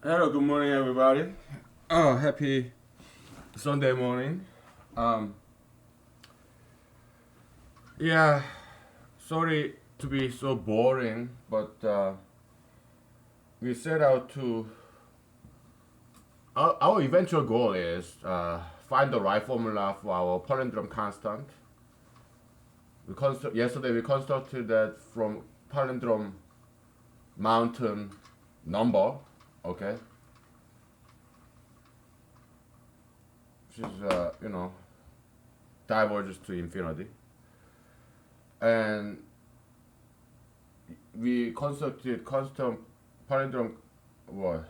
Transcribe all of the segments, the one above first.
Hello, good morning, everybody. Oh, happy Sunday morning. Um, yeah, sorry to be so boring, but we set out to. Our eventual goal is find the right formula for our palindrome constant. Yesterday we constructed that from palindrome mountain number, okay, which is diverges to infinity, and we constructed constant palindrome what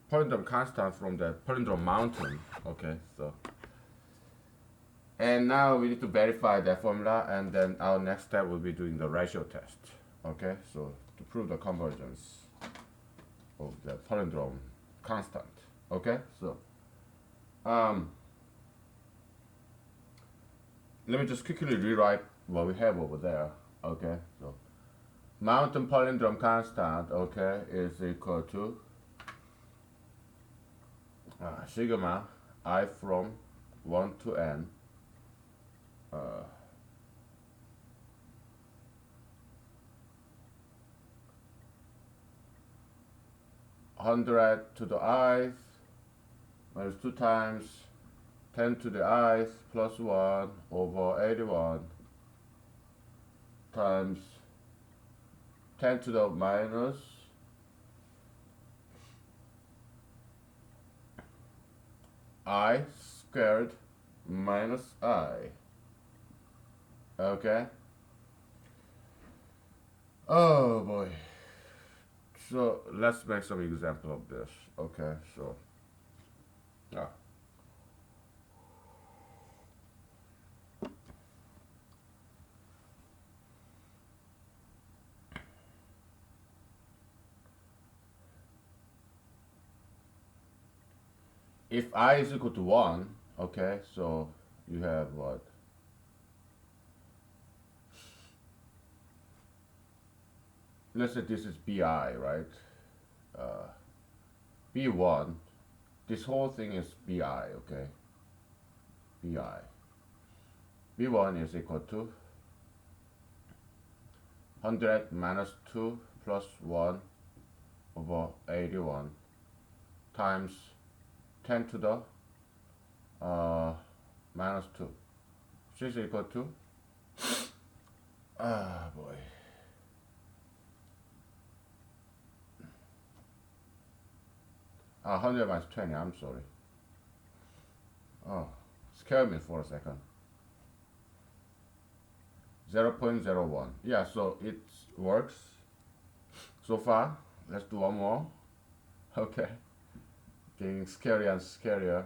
palindrome constant from the palindrome mountain. Okay, so and now we need to verify that formula, and then our next step will be doing the ratio test. Okay, so to prove the convergence of the palindrome constant. Okay, so um, let me just quickly rewrite what we have over there. Okay, so mountain palindrome constant, okay, is equal to sigma I from 1 to n uh, 100 to the i's minus 2 times 10 to the i's plus 1 over 81 times 10 to the minus I squared minus I. Okay? Oh boy. So let's make some example of this. Okay, so uh, if I is equal to 1, okay, so you have what? Let's say this is BI, right? Uh, B1, this whole thing is BI, okay? BI. B1 is equal to 100 minus 2 plus 1 over 81 times 10 to the minus 2, which is equal to, ah boy, 100 minus 20, I'm sorry. Oh, scared me for a second. 0.01. Yeah, so it works so far. Let's do one more. Okay, getting scarier and scarier.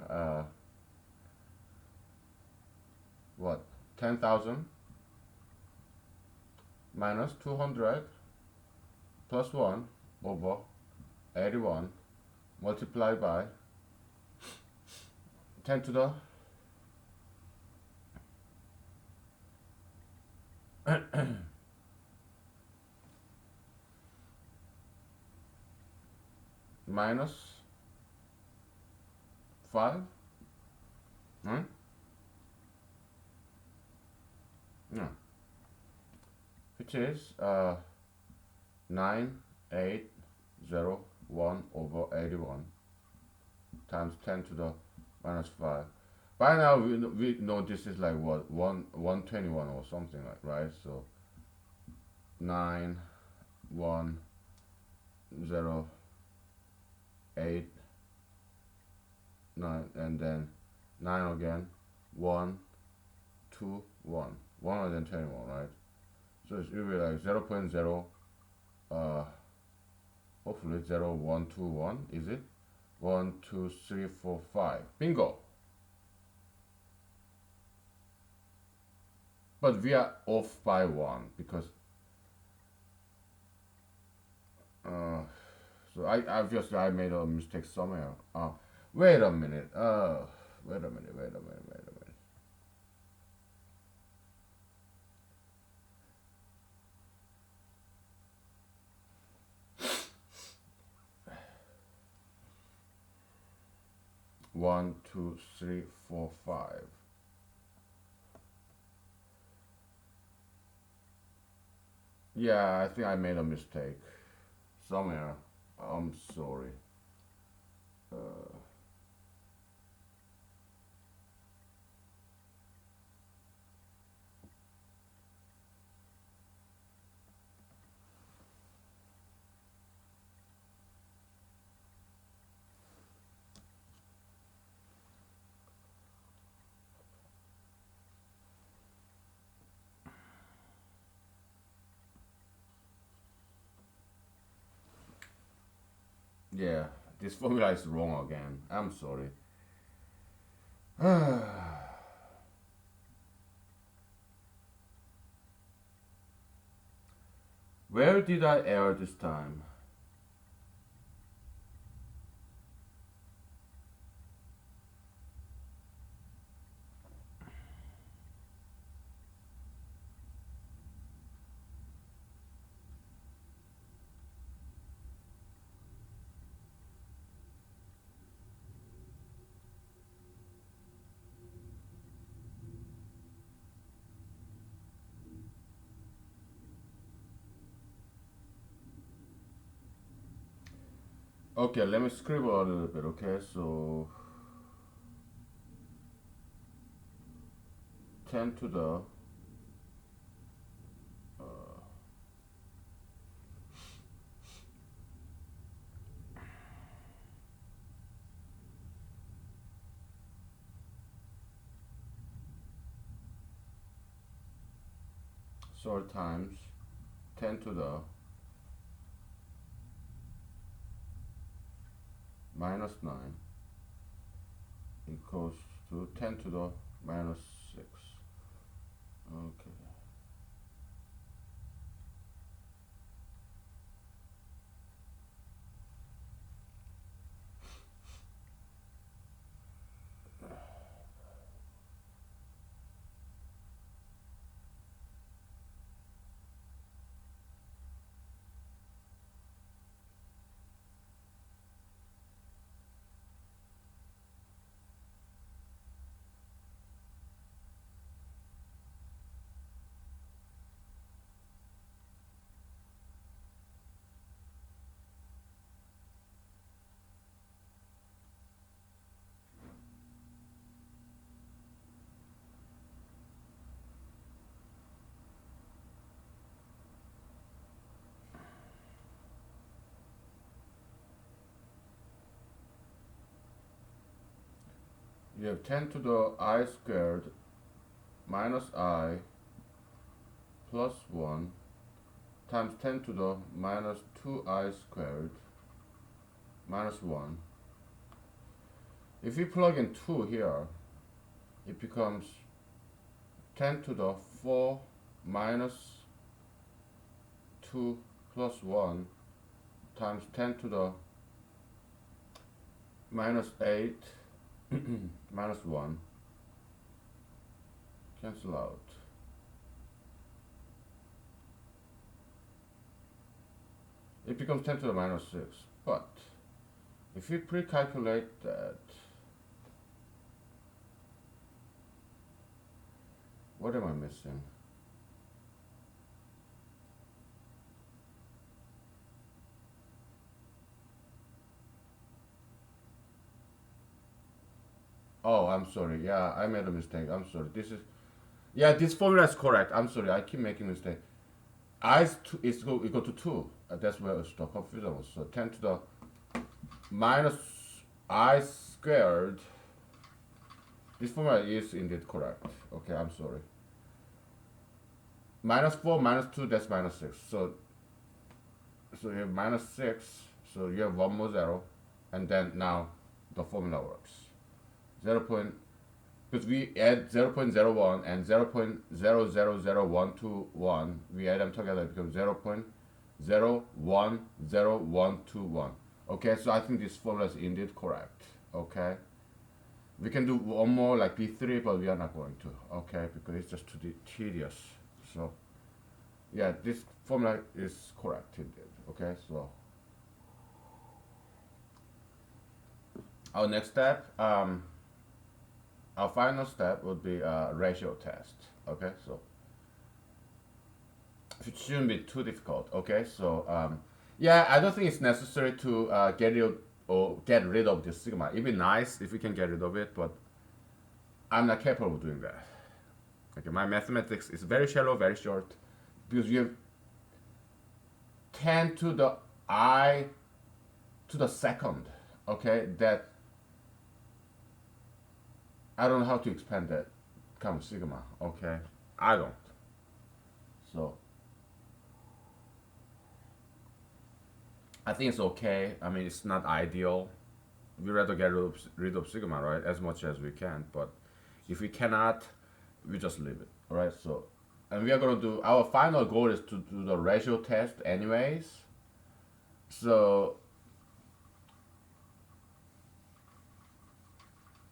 What? 10,000 minus 200 plus 1 over 81 multiplied by 10 to the minus 5. Hmm? No. Which is 9801 over 81 times 10 to the minus 5. By now we know this is like what 121 or something like, right? So 9108 9, and then 9 again, 1 2 1 121, right? So it's will be like 0, uh hopefully 0121, is it? 1 2 3 4 5, bingo. But we are off by 1 because uh so I obviously I made a mistake somewhere. Wait a minute. Wait a minute. Wait a minute. Wait a minute. 1, 2, 3, 4, 5. Yeah, I think I made a mistake somewhere. I'm sorry. Uh, yeah, this formula is wrong again. I'm sorry. Where did I err this time? Okay, let me scribble a little bit, okay? So 10 to the so times 10 to the minus 9 equals to 10 to the minus 6. Okay. You have 10 to the I squared minus I plus 1 times 10 to the minus 2I squared minus 1. If we plug in 2 here, it becomes 10 to the 4 minus 2 plus 1 times 10 to the minus 8 minus 1. Cancel out. It becomes 10 to the minus 6. But if we pre-calculate that, what am I missing? Oh, I'm sorry. Yeah, I made a mistake. I'm sorry. Yeah, this formula is correct. I'm sorry. I keep making mistake. I is equal to 2. That's where the confusion was. So 10 to the minus I squared. This formula is indeed correct. Okay, I'm sorry. Minus 4 minus 2, that's minus 6. So you have minus 6. So you have one more 0. And then now the formula works. 0. Because we add 0.01 and 0.000121, we add them together, it becomes 0.010121. Okay, so I think this formula is indeed correct. Okay, we can do one more like B3, but we are not going to. Okay, because it's just too tedious. So yeah, this formula is correct indeed. Okay, so Our next step, our final step would be a ratio test. Okay, so it shouldn't be too difficult. Okay, so yeah, I don't think it's necessary to get rid of this sigma. It'd be nice if we can get rid of it, but I'm not capable of doing that. Okay, my mathematics is very shallow, very short, because you have 10 to the I to the second. Okay, that I don't know how to expand that kind of sigma. Okay, I don't. So I think it's okay. I mean, it's not ideal. We rather get rid of sigma, right, as much as we can. But if we cannot, we just leave it. All right. So, and we are gonna do our final goal is to do the ratio test, anyways. So,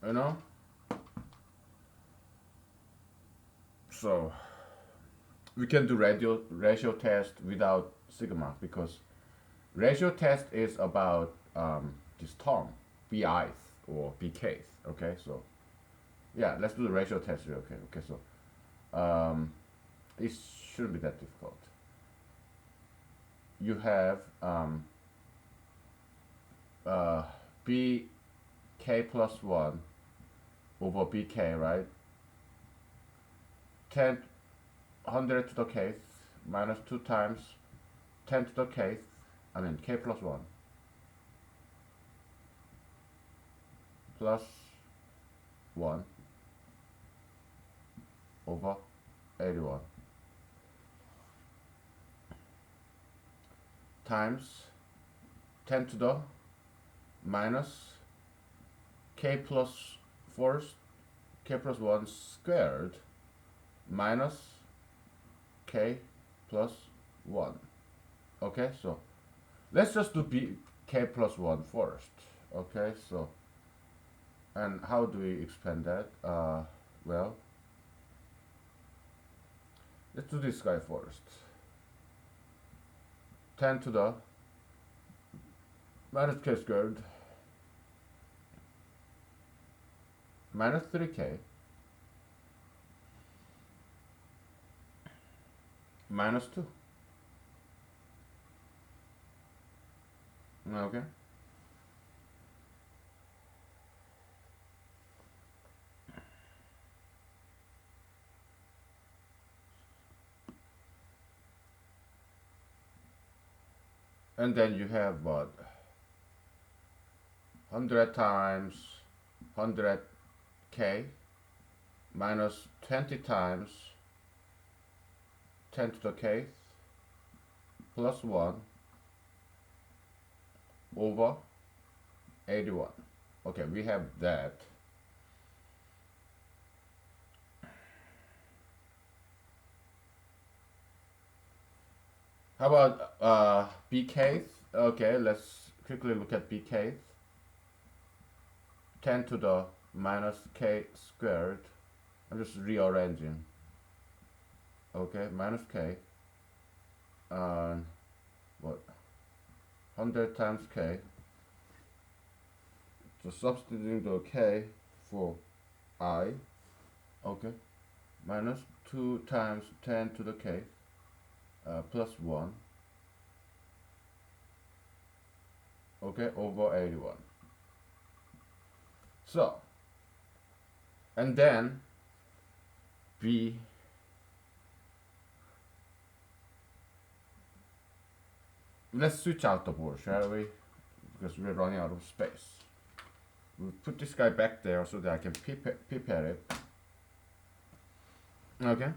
you know. So we can do ratio test without sigma because ratio test is about this term, bi'th or bkth. Okay, so yeah, let's do the ratio test real quick. Okay, so it shouldn't be that difficult. You have bk plus 1 over bk, right? 10 100 to the kth minus 2 times 10 to the kth, I mean k plus 1 plus 1 over 81 times 10 to the minus k plus 4 k plus 1 squared minus k plus 1. Okay, so let's just do k plus 1 first. Okay, so and how do we expand that? Well, let's do this guy first. 10 to the minus k squared minus 3k minus 2. Okay. And then you have what? 100 times 100k minus 20 times 10 to the kth plus 1 over 81. Okay, we have that. How about bkth? Okay, let's quickly look at bkth. 10 to the minus k squared. I'm just rearranging. Okay, minus k. What? 100 times k. So substituting the k for I. Okay. Minus 2 times 10 to the k. Plus 1. Okay, over 81. So, and then b let's switch out the board, shall we? Because we're running out of space. We'll put this guy back there so that I can prepare it. Okay.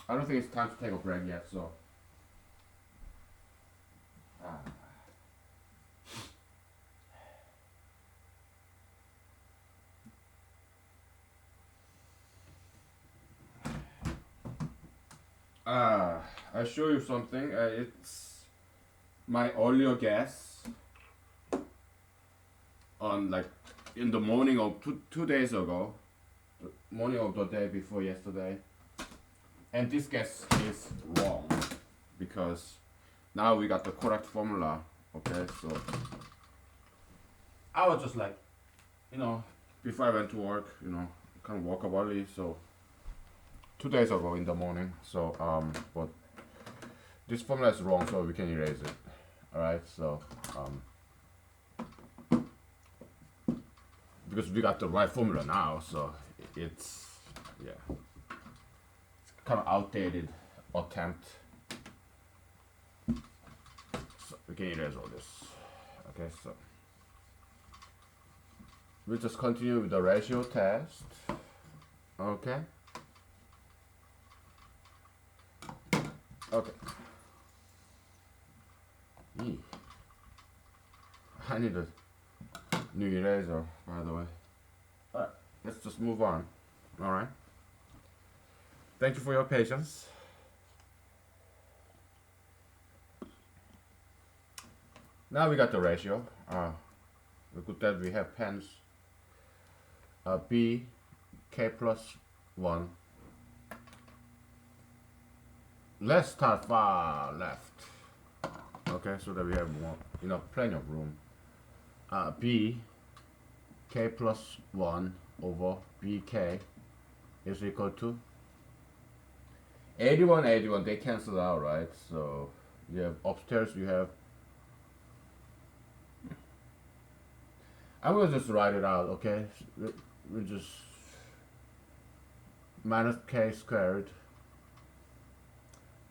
I don't think it's time to take a break yet, so. I'll show you something. It's my earlier guess on like in the morning of two days ago, the morning of the day before yesterday, and this guess is wrong because now we got the correct formula Okay, so I was just like, before I went to work, kind of woke up early, so 2 days ago in the morning. So but this formula is wrong, so we can erase it. All right, so because we got the right formula now, so it's yeah, it's kind of outdated attempt. So we can erase all this. Okay, so we'll just continue with the ratio test. Okay. Okay. I need a new eraser, by the way. Alright, let's just move on. Alright. Thank you for your patience. Now we got the ratio. Look at that, we have pens. B, K plus 1. Let's start far left. Okay, so that we have more, plenty of room. B, K plus 1 over BK is equal to 81, 81, they cancel out, right? So you have upstairs, you have, I'm gonna just write it out, okay? We just minus K squared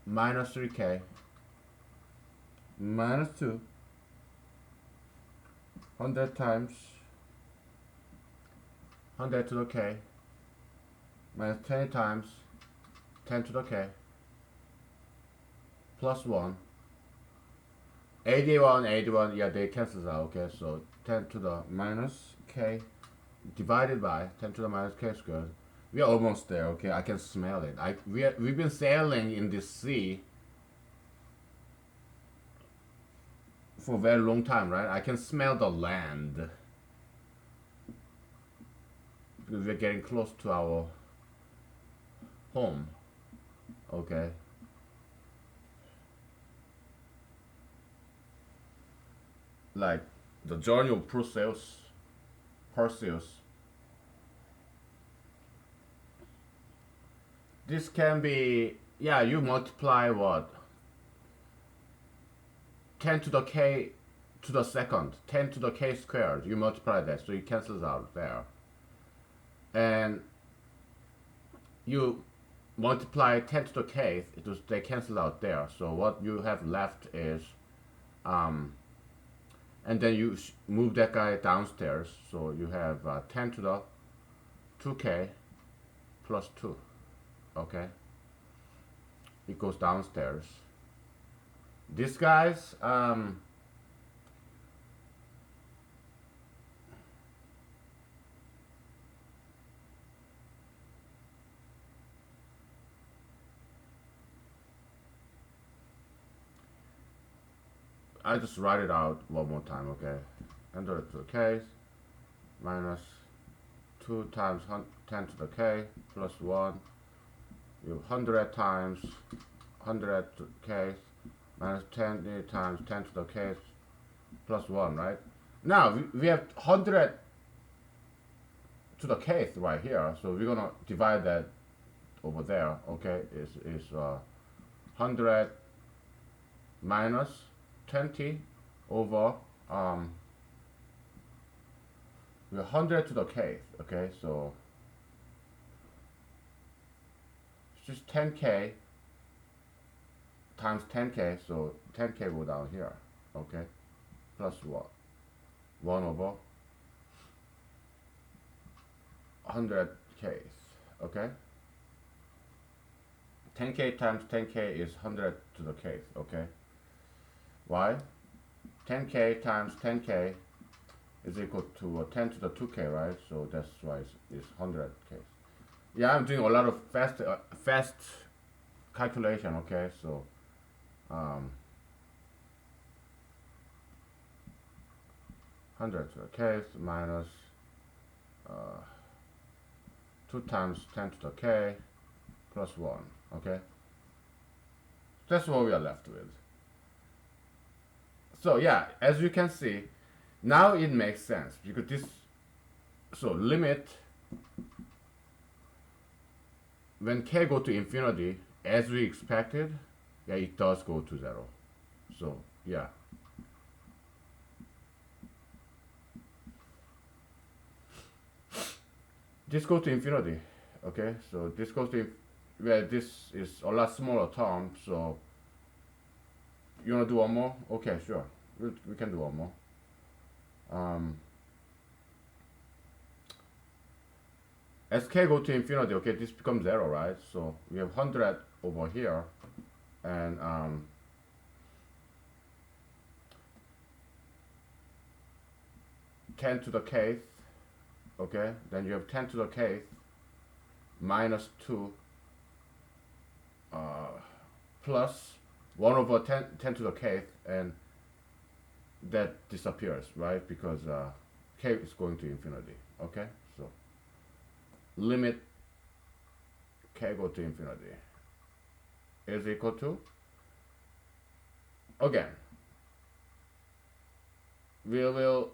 minus 3K minus 2 100 times 100 to the K minus 10 times 10 to the K plus 1 81, 81, yeah, they cancel out, okay? So 10 to the minus K divided by 10 to the minus K squared. We are almost there, okay? I can smell it. We've been sailing in this sea for a very long time, right? I can smell the land because we're getting close to our home, okay? Like the journey of Perseus. This can be, yeah, you multiply what? 10 to the K to the second, 10 to the K squared, you multiply that, so it cancels out there. And you multiply 10 to the K, they cancel out there. So what you have left is, and then you move that guy downstairs, so you have 10 to the 2K plus 2, okay? It goes downstairs. This guy's, I just write it out one more time, okay? 100 to the K minus 2 times 10 to the K plus 1. You have 100 times 100 to the K minus 10 times 10 to the K plus 1, right? Now, we have 100 to the K right here, so we're gonna divide that over there, okay? Is 100 minus 20 over we're 100 to the K, okay? So it's just 10K times 10K, so 10K go down here, okay? Plus what? 1 over 100K, okay? 10K times 10K is 100 to the K, okay? Why? 10K times 10K is equal to 10 to the 2K, right? So that's why it's 100K. Yeah, I'm doing a lot of fast calculation, okay? So 100 to the K minus 2 times 10 to the K plus 1, okay? That's what we are left with. So yeah, as you can see, now it makes sense because this. So limit when k go to infinity, as we expected, yeah, it does go to zero. So yeah, this goes to infinity. Okay, so this goes to where this is a lot smaller term. So you wanna do one more? Okay, sure. We can do one more. Um, as k go to infinity, okay, this becomes zero, right? So we have 100 over here, and 10 to the kth, okay? Then you have 10 to the kth minus 2 uh, plus 1 over 10 to the kth, and that disappears, right? Because k is going to infinity, okay? So limit k go to infinity is equal to, again, we will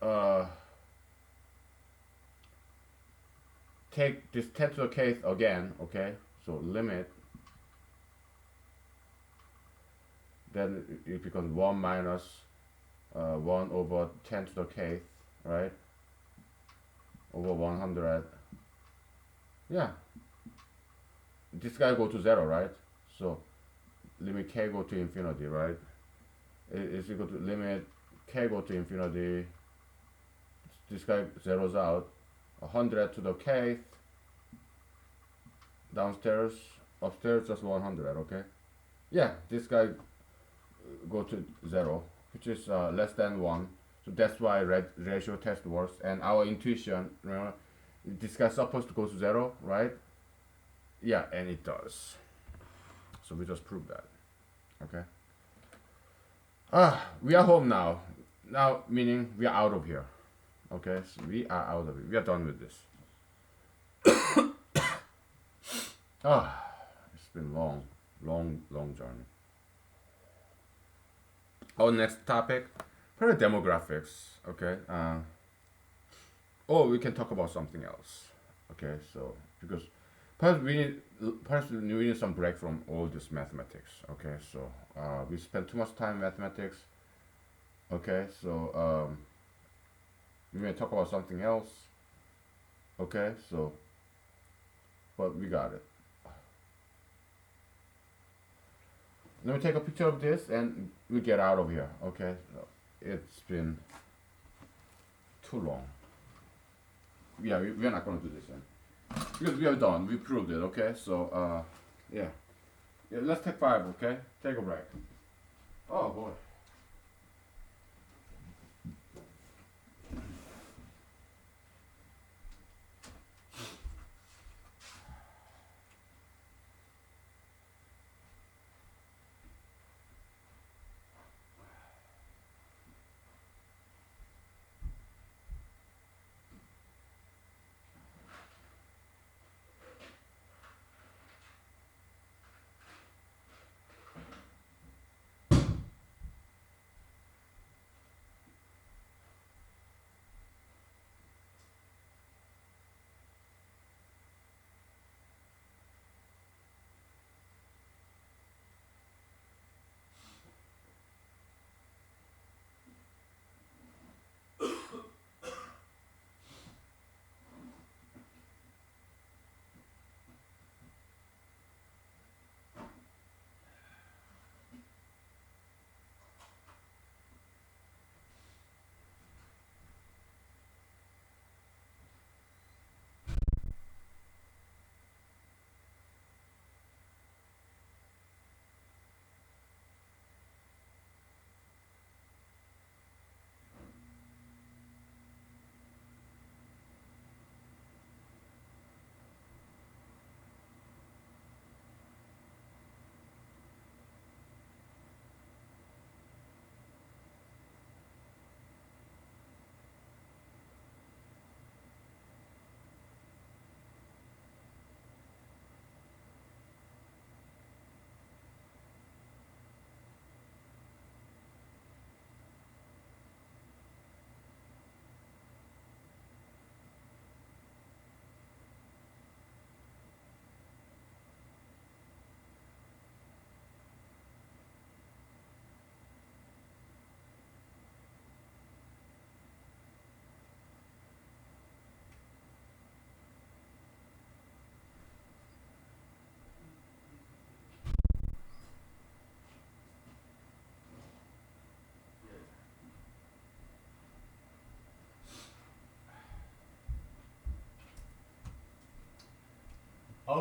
uh, take this 10 to the kth again, okay? So limit, then it becomes 1 minus 1 over 10 to the kth, right? Over 100. Yeah, this guy go to 0, right? So limit k go to infinity, right? Is equal to limit k go to infinity. This guy zeroes out. 100 to the kth downstairs, upstairs just 100, okay? Yeah, this guy go to 0, which is less than 1. So that's why ratio test works. And our intuition, remember, this guy's supposed to go to 0, right? Yeah, and it does. So we just proved that, okay? We are home now. Now, meaning we are out of here, okay? So we are out of it. We are done with this. It's been long journey. Our next topic, probably demographics. Okay. Or we can talk about something else. Okay. So because perhaps we need some break from all this mathematics. Okay. So we spend too much time mathematics. Okay. So we may talk about something else. Okay. So but we got it. Let me take a picture of this and we get out of here. Okay. So it's been too long. Yeah, we're not going to do this then. Because we are done. We proved it, okay? So, yeah. Yeah, let's take 5, okay? Take a break. Oh, boy.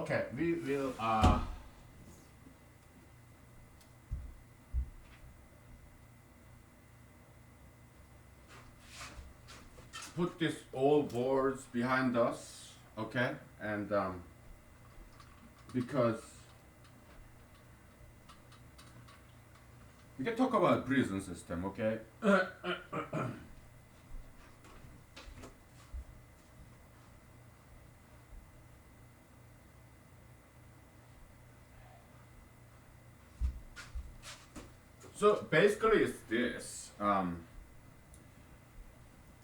Okay, we will put these old boards behind us, okay? And because we can talk about prison system, okay? So basically, it's this.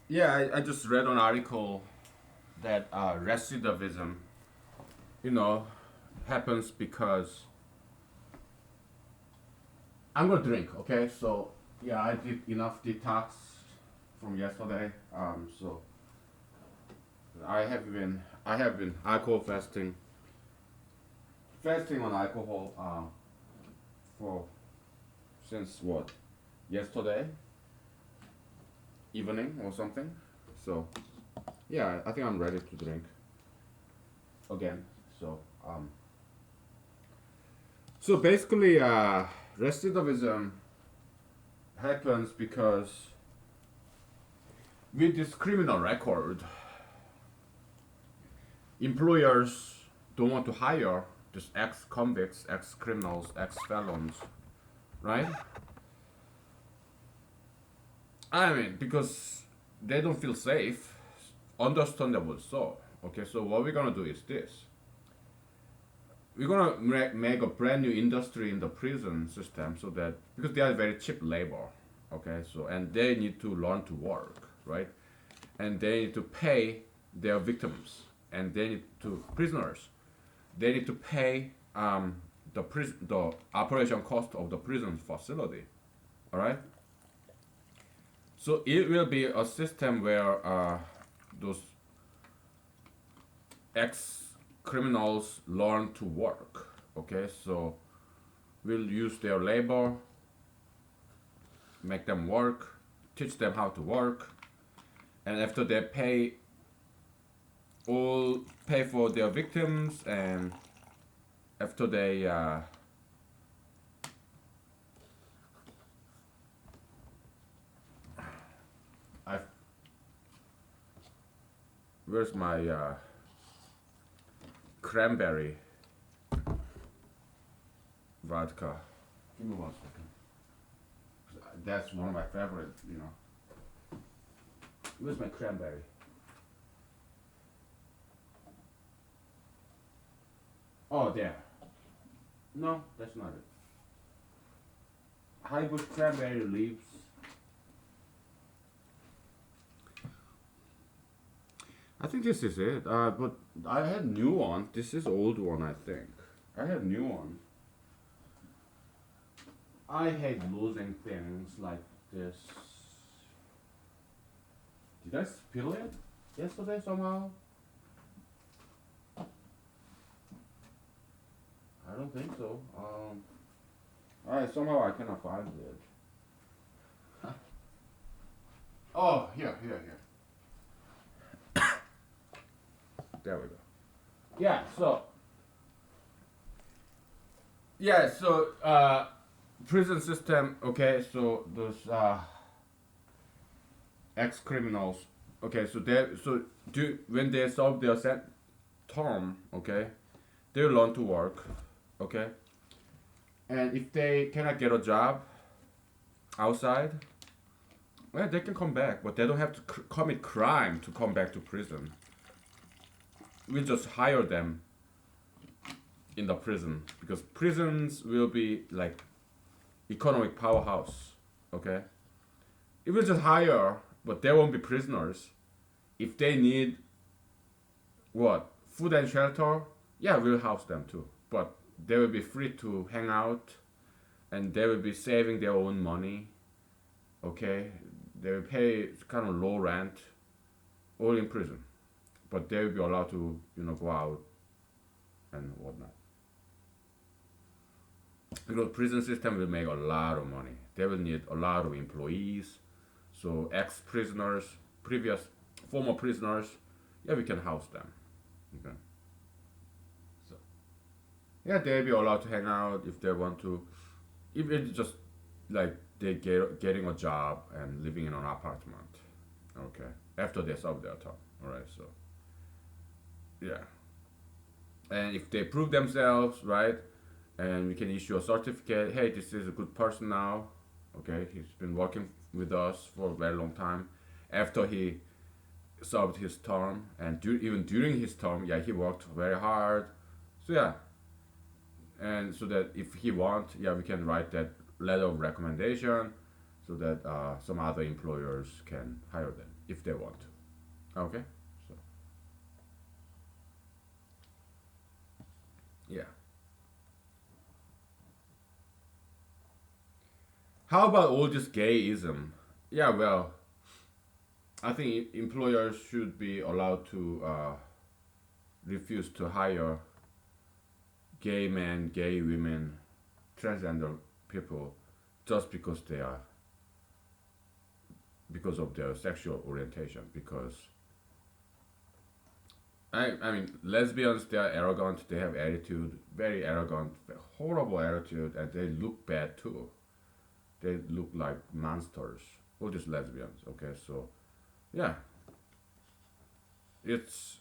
Yeah, I just read an article that recidivism, you know, happens because I'm gonna drink. Okay, so yeah, I did enough detox from yesterday. So I have been alcohol fasting on alcohol for since what yesterday evening or something. So yeah, I think I'm ready to drink again. So so basically, recidivism happens because with this criminal record, employers don't want to hire just ex-convicts, ex-criminals, ex-felons, right? I mean, because they don't feel safe, understandable so. Okay, so what we're gonna do is this. We're gonna make a brand new industry in the prison system so that, because they are very cheap labor, okay, so, and they need to learn to work, right? And they need to pay their victims, and they need to, prisoners, they need to pay the operation cost of the prison facility, all right? So it will be a system where those ex criminals learn to work. Okay, so we'll use their labor, make them work, teach them how to work, and after they pay for their victims, and after they I where's my cranberry vodka? Give me 1 second. That's one of my favorite, you know. Where's my cranberry? Oh, there. No, that's not it. High bush cranberry leaves. I think this is it. But I had new one. This is old one, I think. I had new one. I hate losing things like this. Did I spill it yesterday somehow? I don't think so. Somehow I cannot find it. Huh? Oh, here. There we go. Yeah, so prison system, okay, so those ex criminals, okay, so when they solve their term, okay, they learn to work, okay, and if they cannot get a job outside, well, they can come back, but they don't have to commit crime to come back to prison. We'll just hire them in the prison, because prisons will be like economic powerhouse, okay? It will just hire, but they won't be prisoners. If they need what, food and shelter, yeah, we'll house them too, but they will be free to hang out, and they will be saving their own money, okay? They will pay kind of low rent, all in prison, but they will be allowed to, go out and whatnot. Because prison system will make a lot of money. They will need a lot of employees. So ex-prisoners, former prisoners, yeah, we can house them. Okay. So Yeah, they'll be allowed to hang out if they want to. If it's just like they getting a job and living in an apartment. Okay. After they serve their term. Alright, so yeah. And if they prove themselves, right, and we can issue a certificate, hey, this is a good person now. Okay, he's been working with us for a very long time. After he served his term, and even during his term, yeah, he worked very hard. So yeah, and so that if he want, yeah, we can write that letter of recommendation, so that some other employers can hire them if they want to. Okay, so yeah. How about all this gayism? Yeah, well, I think employers should be allowed to refuse to hire gay men, gay women, transgender people just because of their sexual orientation. Because I mean, lesbians, they are arrogant. They have attitude, very arrogant, horrible attitude, and they look bad too. They look like monsters. All these lesbians. Okay, so yeah, it's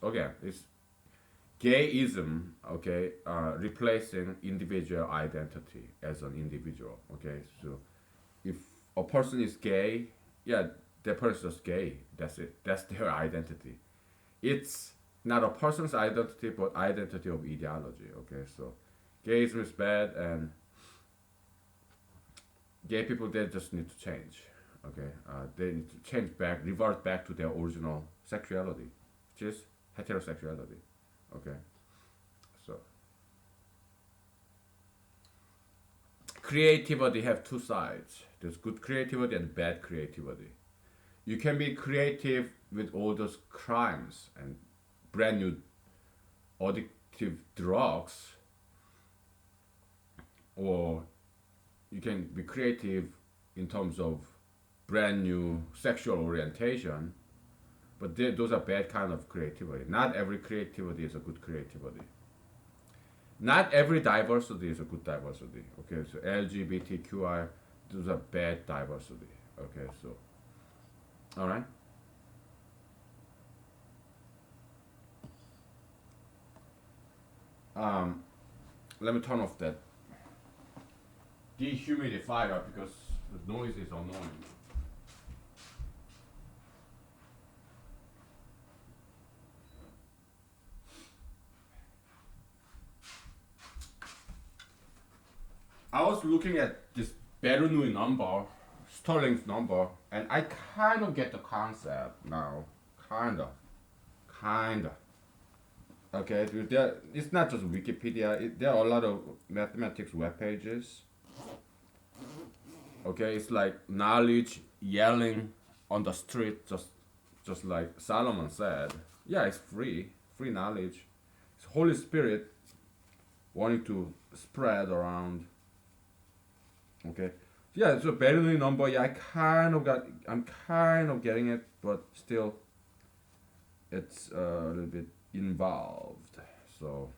gayism. Okay, replacing individual identity as an individual. Okay, so if a person is gay, yeah, that person is gay. That's it. That's their identity. It's not a person's identity, but identity of ideology. Okay, so gayism is bad, and gay people, they just need to change. Okay, they need to change back, revert back to their original sexuality, which is heterosexuality. Okay, so creativity have two sides. There's good creativity and bad creativity. You can be creative with all those crimes and brand new addictive drugs, or you can be creative in terms of brand new sexual orientation, but those are bad kind of creativity. Not every creativity is a good creativity. Not every diversity is a good diversity. Okay, so LGBTQI, those are bad diversity. Okay, so all right. Um, Let me turn off that dehumidifier because the noise is annoying. I was looking at this Bernoulli number, Sterling's number, and I kind of get the concept now. Kinda. Kinda. Okay, it's not just Wikipedia. There are a lot of mathematics web pages. Okay, it's like knowledge yelling on the street, just like Solomon said. Yeah, it's free knowledge. It's Holy Spirit wanting to spread around. Okay, yeah. So Bernoulli number. Yeah, I'm kind of getting it, but still, it's a little bit involved. So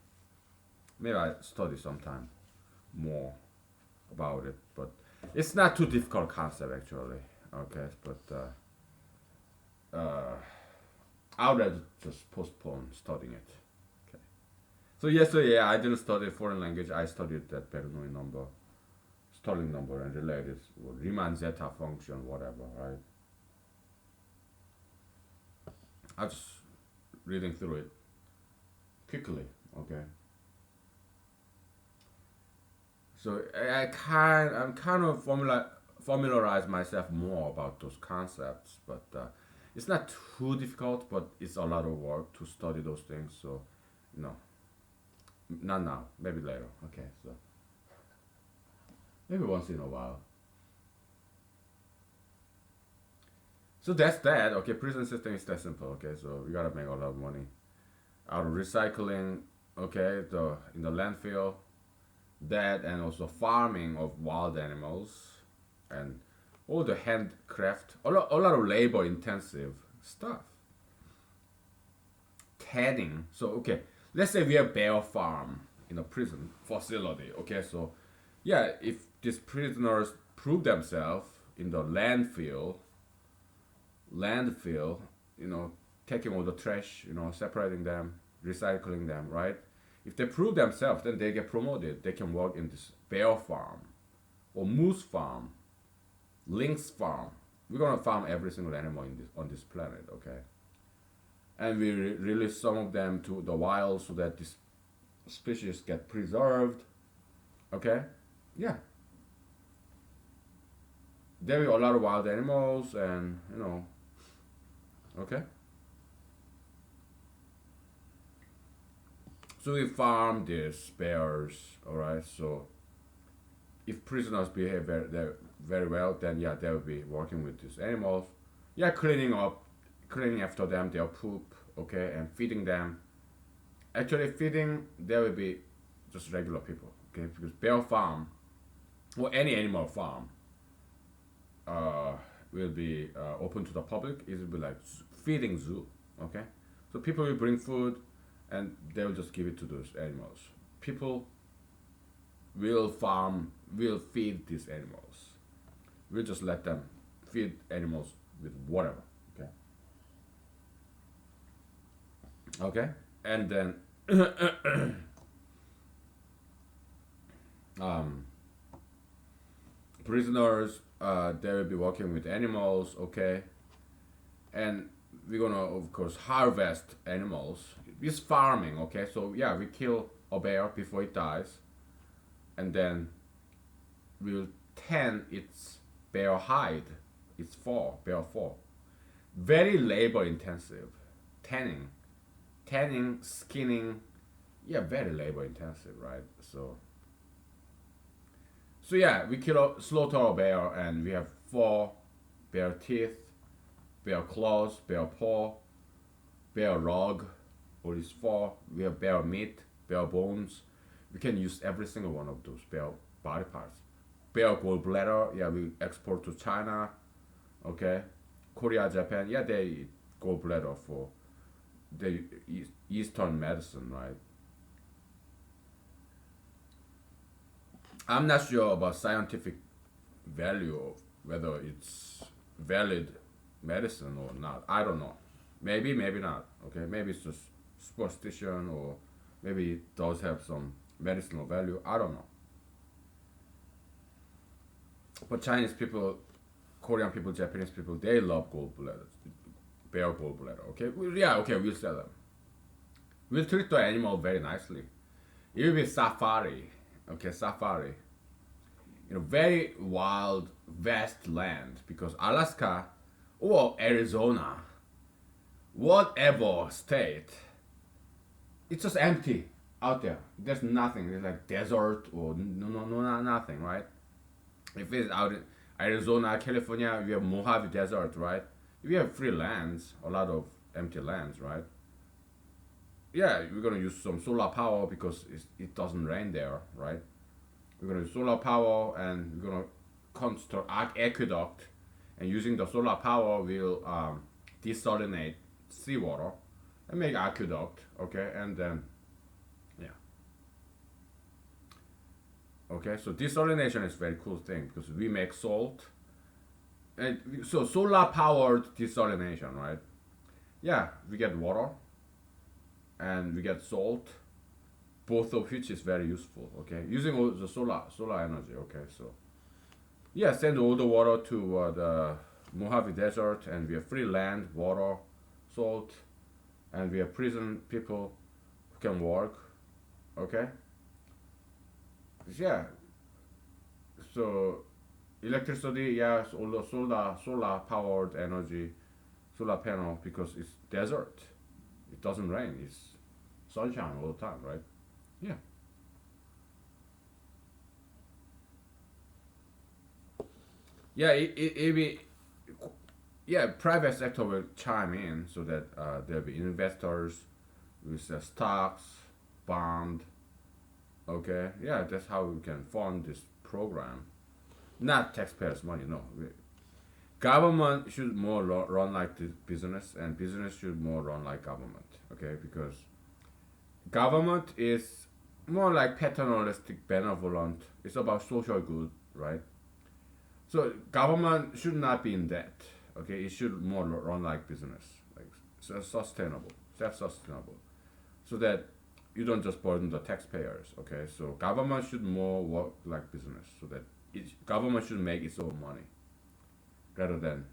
maybe I study sometime more about it, but it's not too difficult concept actually. Okay, but I'd rather just postpone studying it. Okay. So yesterday, yeah, I didn't study foreign language. I studied that Bernoulli number, Stirling number, and related Riemann zeta function, whatever. Right. I just reading through it quickly. Okay. So I'm kind of familiarize myself more about those concepts, but it's not too difficult, but it's a lot of work to study those things. So, no, not now. Maybe later. Okay, so maybe once in a while. So that's that. Okay, prison system is that simple. Okay, so we gotta make a lot of money out of recycling. Okay, the in the landfill, that and also farming of wild animals and all the handcraft, a lot of labor intensive stuff. Tanning. So okay, let's say we have bear farm in a prison facility. Okay, so yeah, if these prisoners prove themselves in the landfill, you know, taking all the trash, you know, separating them, recycling them, right? If they prove themselves, then they get promoted. They can work in this bear farm or moose farm, lynx farm. We're gonna farm every single animal in this on this planet, okay? And we release some of them to the wild so that this species get preserved, okay? Yeah, there are a lot of wild animals, and you know, okay. So we farm these bears, all right. So if prisoners behave very well, then yeah, they will be working with these animals. Yeah, cleaning up, cleaning after them, their poop, okay, and feeding them. Actually, feeding there will be just regular people, okay, because bear farm or any animal farm uh, will be open to the public. It will be like feeding zoo, okay. So people will bring food, and they will just give it to those animals. People will farm, will feed these animals. We'll just let them feed animals with whatever. Okay. Okay. And then um, prisoners, they will be working with animals. Okay. And we're gonna of course harvest animals. It's farming. Okay. So yeah, we kill a bear before it dies, and then we'll tan its bear hide, its fur, bear fur. Very labor intensive. Tanning, tanning, skinning. Yeah, very labor intensive, right? So yeah, we kill slaughter a bear, and we have fur, bear teeth, bear claws, bear paw, bear rug, all this fur. We have bear meat, bear bones. We can use every single one of those bear body parts. Bear gallbladder, yeah, we export to China, okay. Korea, Japan, yeah, they eat gallbladder for the Eastern medicine, right? I'm not sure about scientific value of whether it's valid medicine or not. I don't know. Maybe, maybe not. Okay, maybe it's just superstition, or maybe it does have some medicinal value. I don't know. But Chinese people, Korean people, Japanese people, they love gallbladder, bear gallbladder. Okay, yeah, okay, we'll sell them. We'll treat the animal very nicely. It will be safari. Okay, safari. You know, very wild, vast land, because Alaska or Arizona, whatever state, it's just empty out there. There's nothing. There's like desert or nothing, right? If it's out in Arizona, California, we have Mojave Desert, right? We have free lands, a lot of empty lands, right? Yeah, we're gonna use some solar power because it doesn't rain there, right? We're gonna use solar power, and we're gonna construct aqueduct, and using the solar power, we'll desalinate seawater and make aqueduct, okay, and then yeah, okay. So desalination is a very cool thing because we make salt, and so solar powered desalination, right? Yeah, we get water and we get salt, both of which is very useful. Okay, using all the solar energy. Okay, so yeah, send all the water to the Mojave Desert, and we have free land, water, salt, and we have prison people who can work. Okay, yeah. So electricity, yes, all the solar powered energy, solar panel, because it's desert. It doesn't rain. It's sunshine all the time, right? Yeah. Yeah, it be, yeah, private sector will chime in so that there'll be investors with stocks, bond. Okay, yeah, that's how we can fund this program. Not taxpayers' money, no. Government should more run like the business, and business should more run like government. Okay, because government is more like paternalistic, benevolent. It's about social good, right? So government should not be in debt. Okay, it should more run like business, like sustainable, self-sustainable, so that you don't just burden the taxpayers. Okay, so government should more work like business, so that government should make its own money rather than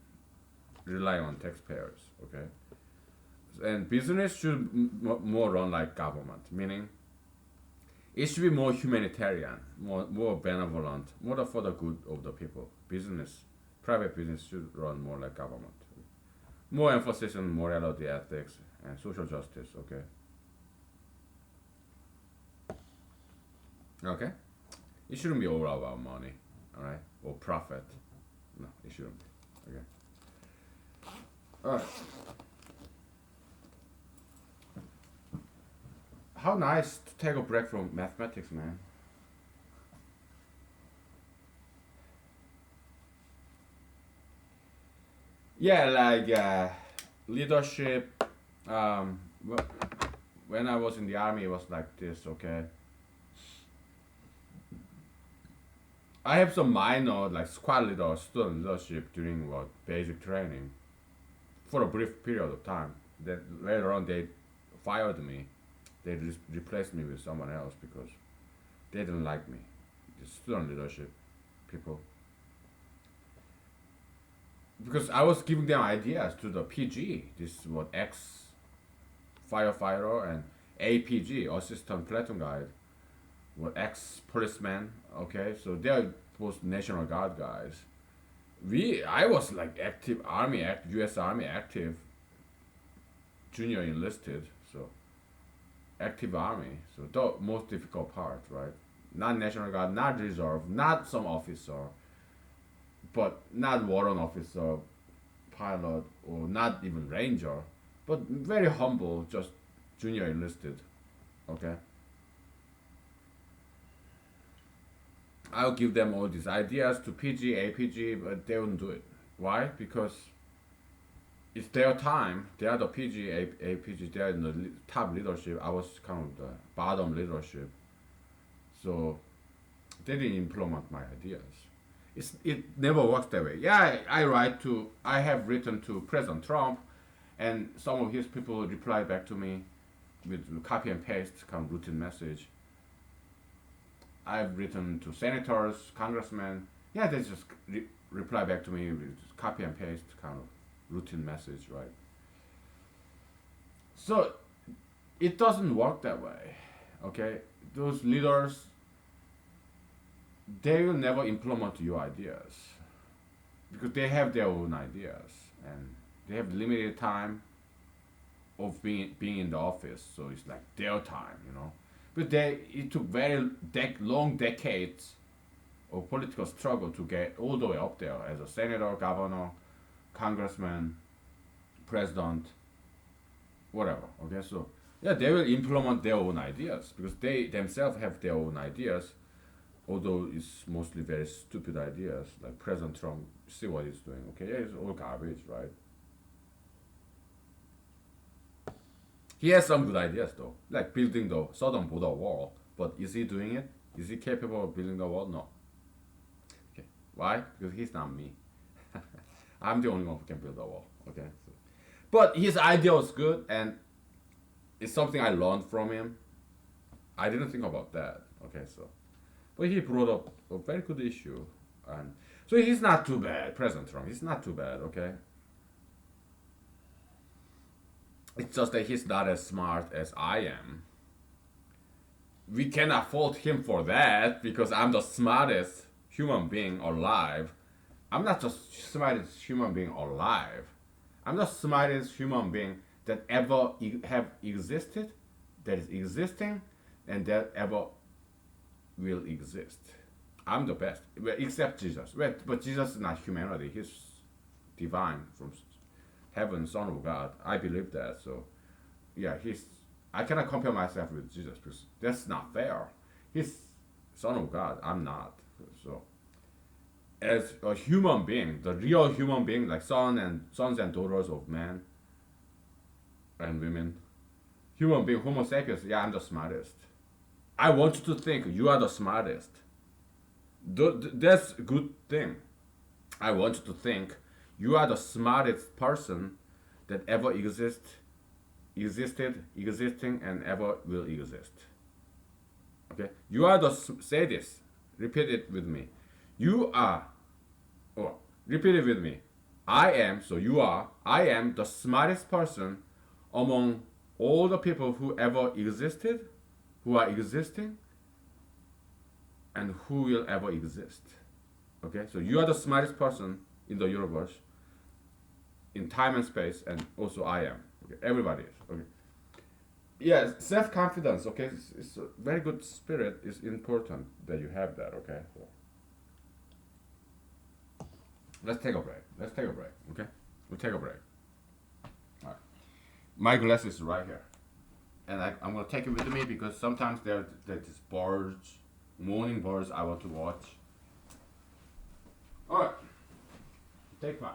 rely on taxpayers. Okay, and business should more run like government, meaning it should be more humanitarian, more benevolent, more for the good of the people. Business, private business should run more like government. More emphasis on morality, ethics, and social justice. Okay. Okay. It shouldn't be all about money, all right, or profit. No, it shouldn't be. Okay. All right. How nice to take a break from mathematics, man. Yeah, like leadership. When I was in the army, it was like this. Okay, I have some minor like squad leader, student leadership during what basic training for a brief period of time. Then later on, they fired me. They replaced me with someone else because they didn't like me. The student leadership people, because I was giving them ideas to the PG. This is what ex firefighter and APG assistant platoon guide, what ex policeman. Okay, so they are both National Guard guys. I was like active army, U.S. Army active, junior enlisted, so active army. So the most difficult part, right? Not National Guard, not reserve, not some officer, but not warrant officer, pilot, or not even ranger, but very humble, just junior enlisted. Okay, I'll give them all these ideas to PG, APG, but they wouldn't do it. Why? Because it's their time. They are the PG, APG. They are in the top leadership. I was kind of the bottom leadership, so they didn't implement my ideas. It never works that way. Yeah, I have written to President Trump, and some of his people reply back to me with copy and paste kind of routine message. I've written to senators, congressmen. Yeah, they just reply back to me with copy and paste kind of routine message, right? So it doesn't work that way. Okay, those leaders, they will never implement your ideas because they have their own ideas and they have limited time of being in the office. So it's like their time. But it took very long decades of political struggle to get all the way up there as a senator, governor, congressman, president, whatever. Okay, so yeah, they will implement their own ideas because they themselves have their own ideas, although it's mostly very stupid ideas. Like President Trump, see what he's doing. Okay, yeah, it's all garbage, right? He has some good ideas though, like building the southern border wall. But is he doing it? Is he capable of building the wall? No. Okay. Why? Because he's not me. I'm the only one who can build a wall. Okay. So. But his idea was good, and it's something I learned from him. I didn't think about that. Okay, so, but he brought up a very good issue, and so he's not too bad, President Trump. He's not too bad. Okay, it's just that he's not as smart as I am. We cannot fault him for that because I'm the smartest human being alive. I'm not just smartest human being alive. I'm the smartest human being that ever have existed, that is existing, and that ever will exist. I'm the best, well, except Jesus. But Jesus is not humanity. He's divine from heaven, Son of God. I believe that. So, yeah, he's. I cannot compare myself with Jesus because that's not fair. He's Son of God. I'm not. So, as a human being, the real human being, like sons and daughters of men and women, human being, Homo sapiens. Yeah, I'm the smartest. I want you to think you are the smartest. That's a good thing. I want you to think you are the smartest person that ever existing, and ever will exist. Okay? You are the, say this, repeat it with me. You are, or repeat it with me. I am, so you are, I am the smartest person among all the people who ever existed, who are existing, and who will ever exist. Okay? So you are the smartest person in the universe, in time and space, and also I am. Okay? Everybody is. Okay? Yeah, self confidence. Okay, it's a very good spirit. Is important that you have that. Okay, so let's take a break. Let's take a break. Okay, we'll take a break. All right. My glass is right here, and I'm gonna take it with me because sometimes there's birds, morning birds I want to watch. All right, take 5.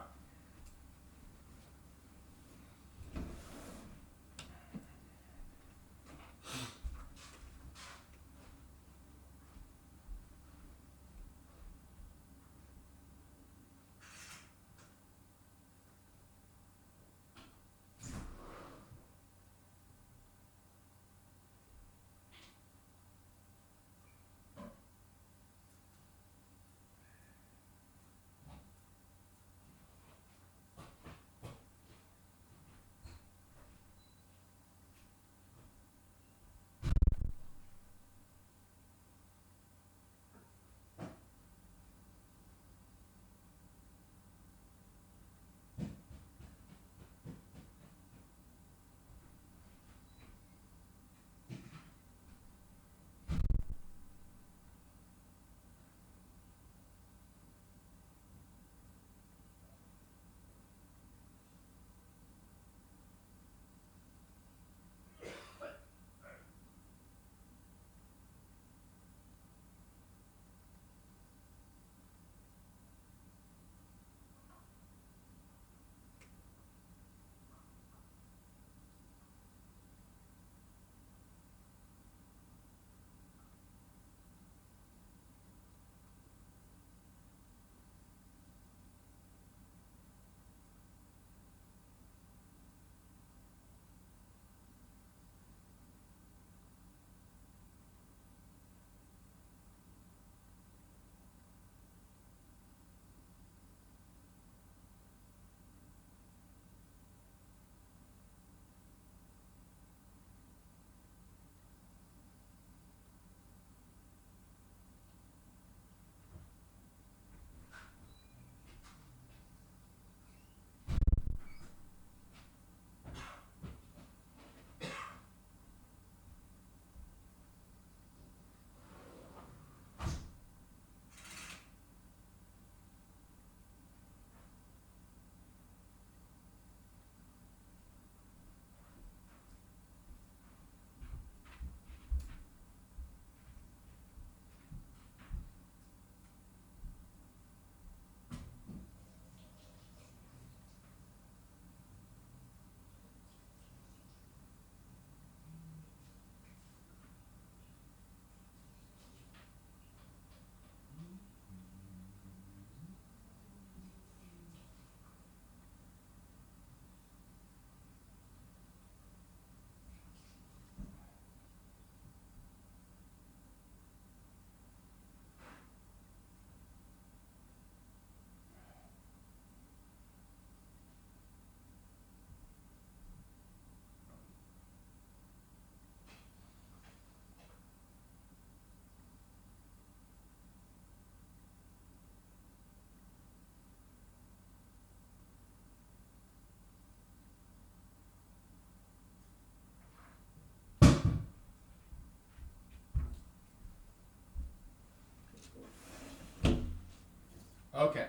Okay.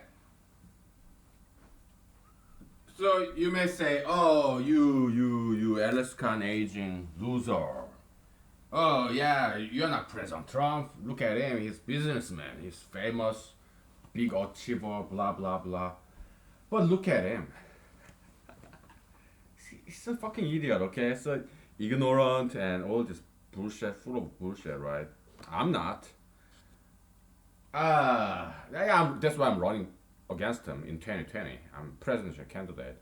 So you may say, "Oh, you Alaskan aging loser. Oh yeah, you're not President Trump. Look at him. He's businessman. He's famous, big achiever. Blah blah blah." But look at him. He's a fucking idiot. Okay, so ignorant and all this bullshit, full of bullshit, right? I'm not. That's why I'm running against him in 2020. I'm presidential candidate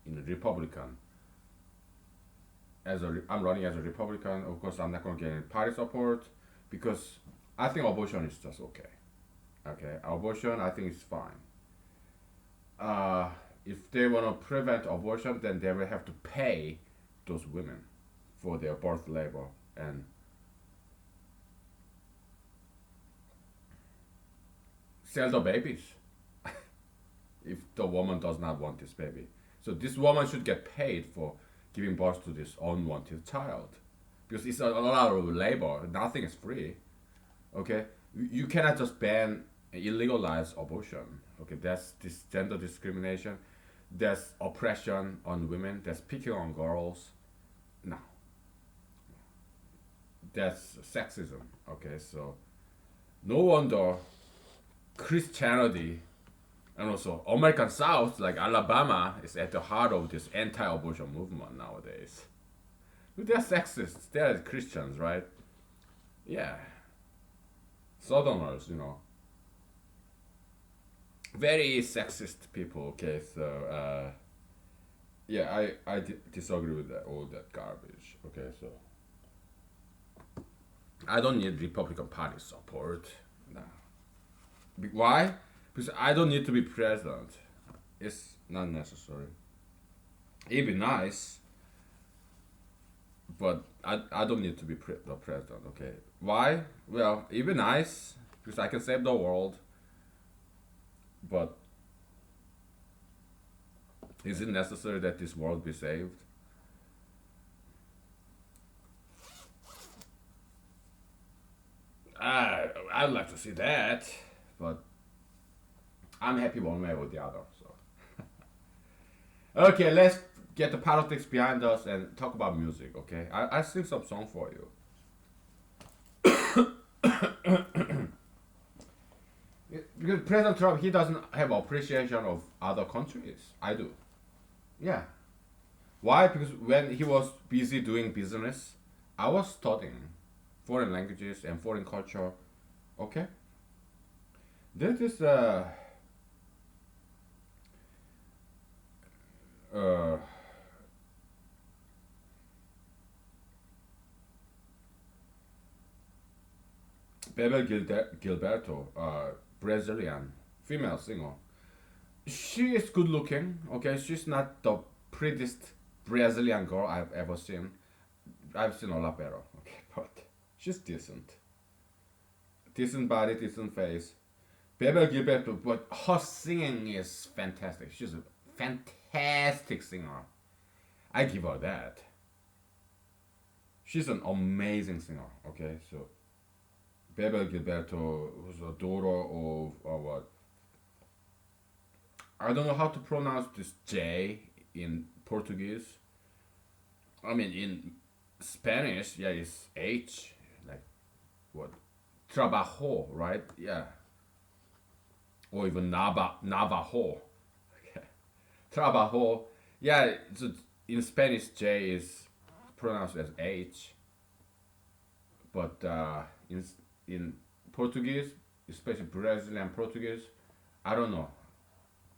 in the Republican. I'm running as a Republican. Of course, I'm not going to get any party support because I think abortion is just okay. Okay, abortion I think is fine. Uh, if they want to prevent abortion, then they will have to pay those women for their birth labor and sell the babies if the woman does not want this baby. So this woman should get paid for giving birth to this unwanted child because it's a lot of labor. Nothing is free. Okay, you cannot just ban illegalize abortion. Okay, that's this gender discrimination. That's oppression on women. That's picking on girls. No, that's sexism. Okay, so no wonder Christianity and also American South, like Alabama, is at the heart of this anti-abortion movement nowadays. They're sexist. They're Christians, right? Yeah, Southerners, very sexist people. Okay, so yeah, I disagree with that all that garbage. Okay, so I don't need Republican Party support. No. Why? Because I don't need to be president. It's not necessary. It'd be nice, but I don't need to be the president. Okay. Why? Well, it'd be nice because I can save the world. But is it necessary that this world be saved? I'd like to see that, but I'm happy one way or the other. So, okay, let's get the politics behind us and talk about music. Okay, I sing some song for you. Because President Trump, he doesn't have appreciation of other countries. I do. Yeah. Why? Because when he was busy doing business, I was studying foreign languages and foreign culture. Okay. There's this uh, Gilberto, Brazilian female singer. She is good looking. Okay, she's not the prettiest Brazilian girl I've ever seen. I've seen a lot better. Okay, but she's decent. Decent body, decent face. Bebe Gilberto, but her singing is fantastic. She's a fantastic singer. I give her that. She's an amazing singer. Okay, so Bebe Gilberto was a daughter of what? I don't know how to pronounce this J in Portuguese. I mean, in Spanish, yeah, it's H. Like, what? Trabajo, right? Yeah. Or even Navajo. Okay. Trabajo. Yeah, so in Spanish, J is pronounced as H. But in Portuguese, especially Brazilian Portuguese, I don't know.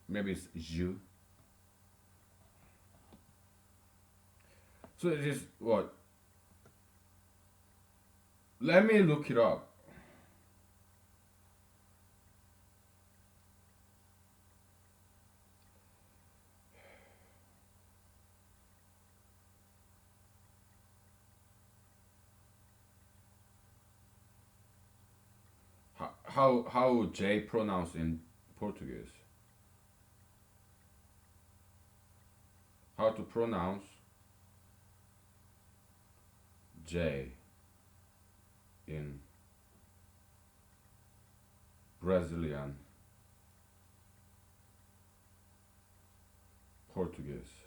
Maybe it's Ju. So it is what? Let me look it up. How J pronounced in Portuguese? How to pronounce J in Brazilian Portuguese?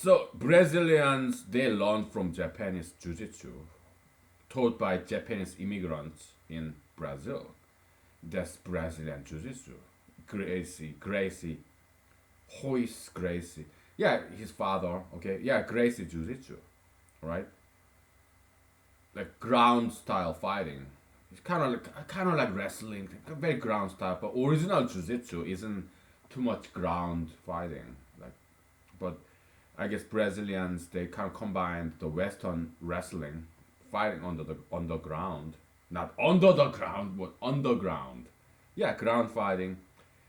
So Brazilians they learn from Japanese jiu-jitsu, taught by Japanese immigrants in Brazil. That's Brazilian jiu-jitsu. Gracie, Hoist Gracie. Yeah, his father. Okay, yeah, Gracie jiu-jitsu, right? Like ground style fighting. It's kind of like wrestling, very ground style. But original jiu-jitsu isn't too much ground fighting. Like, but I guess Brazilians they kind of combined the Western wrestling, fighting under the underground, not under the ground, but underground. Yeah, ground fighting.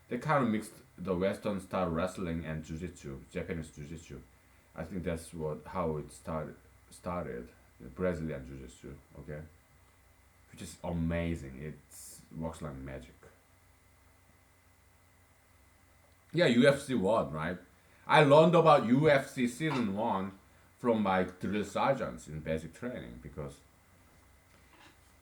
They kind of mixed the Western style wrestling and jiu-jitsu, Japanese jiu-jitsu. I think that's what how it started, the Brazilian jiu-jitsu. Okay, which is amazing. It works like magic. Yeah, UFC one, right? I learned about UFC season one from my drill sergeants in basic training because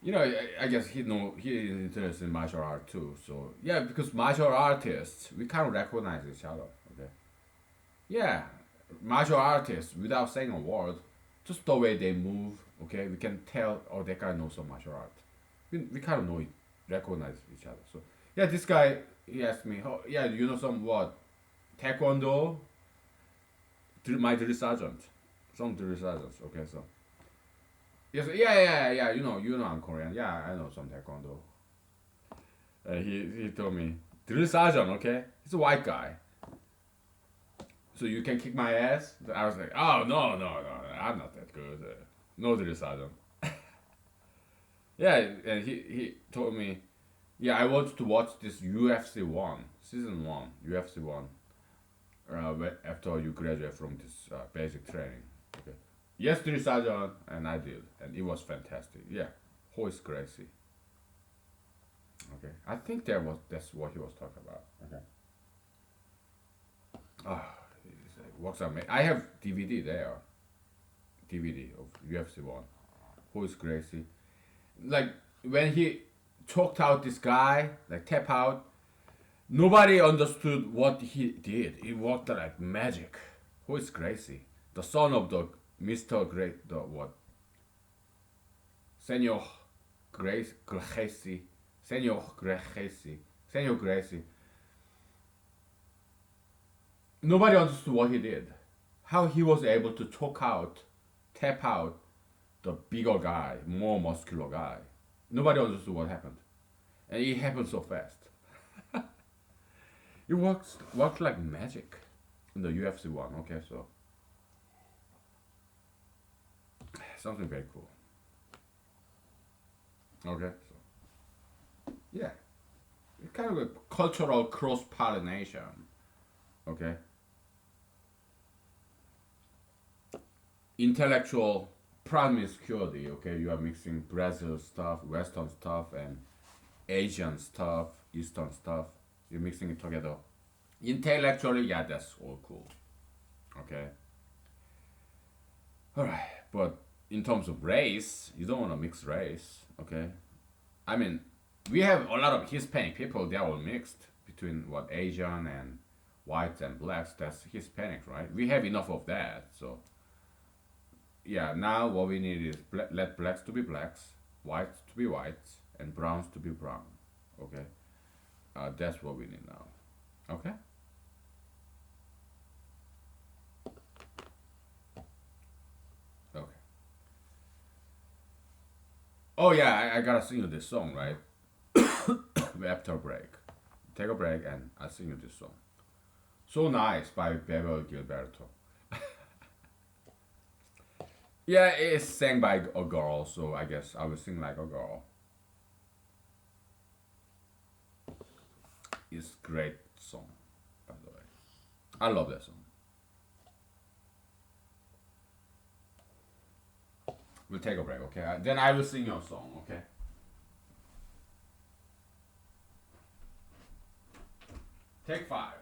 I guess he is interested in martial art too. So yeah, because martial artists we kind of recognize each other. Okay, yeah, martial artists without saying a word, just the way they move. Okay, we can tell oh that guy knows some martial art. We kind of know it, recognize each other. So yeah, this guy he asked me, oh yeah, you know some what taekwondo, my drill sergeant, some drill sergeants. Okay, so yes, yeah. You know, I'm Korean. Yeah, I know some taekwondo. He told me drill sergeant. Okay, he's a white guy, so you can kick my ass. I was like, oh no, I'm not that good. No drill sergeant. Yeah, and he told me, yeah, I want to watch this UFC one season one UFC one. After you graduate from this basic training. Okay. Yes, drill sergeant, and I did, and it was fantastic. Yeah, Hoist Gracie. Okay, I think that's what he was talking about. Okay. Ah, it's like, works out. I have DVD there. DVD of UFC one. Hoist Gracie. Like when he choked out this guy, like tap out. Nobody understood what he did. It worked like magic. Hoist Gracie, the son of the Mr. Great, the what? Senor Gracie, Senor Gracie. Nobody understood what he did. How he was able to choke out, tap out the bigger guy, more muscular guy. Nobody understood what happened. And it happened so fast. It works like magic in the UFC one, okay, so something very cool. Okay, so yeah. It's kind of a cultural cross pollination. Okay. Intellectual promiscuity, okay, you are mixing Brazil stuff, Western stuff and Asian stuff, Eastern stuff. You're mixing it together. Intellectually, yeah, that's all cool. Okay. Alright. But in terms of race, you don't want to mix race. Okay. I mean, we have a lot of Hispanic people, they're all mixed between what Asian and whites and blacks. That's Hispanic, right? We have enough of that. So yeah, now what we need is let blacks to be blacks, whites to be whites, and browns to be brown. Okay, that's what we need now. Okay. Okay. Oh yeah, I gotta sing you this song, right? After a break, take a break, and I sing you this song. So Nice by Bebo Gilberto. Yeah, it's sang by a girl, so I guess I will sing like a girl. It's great song, by the way. I love that song. We'll take a break, okay? Then I will sing your song, okay? Take five.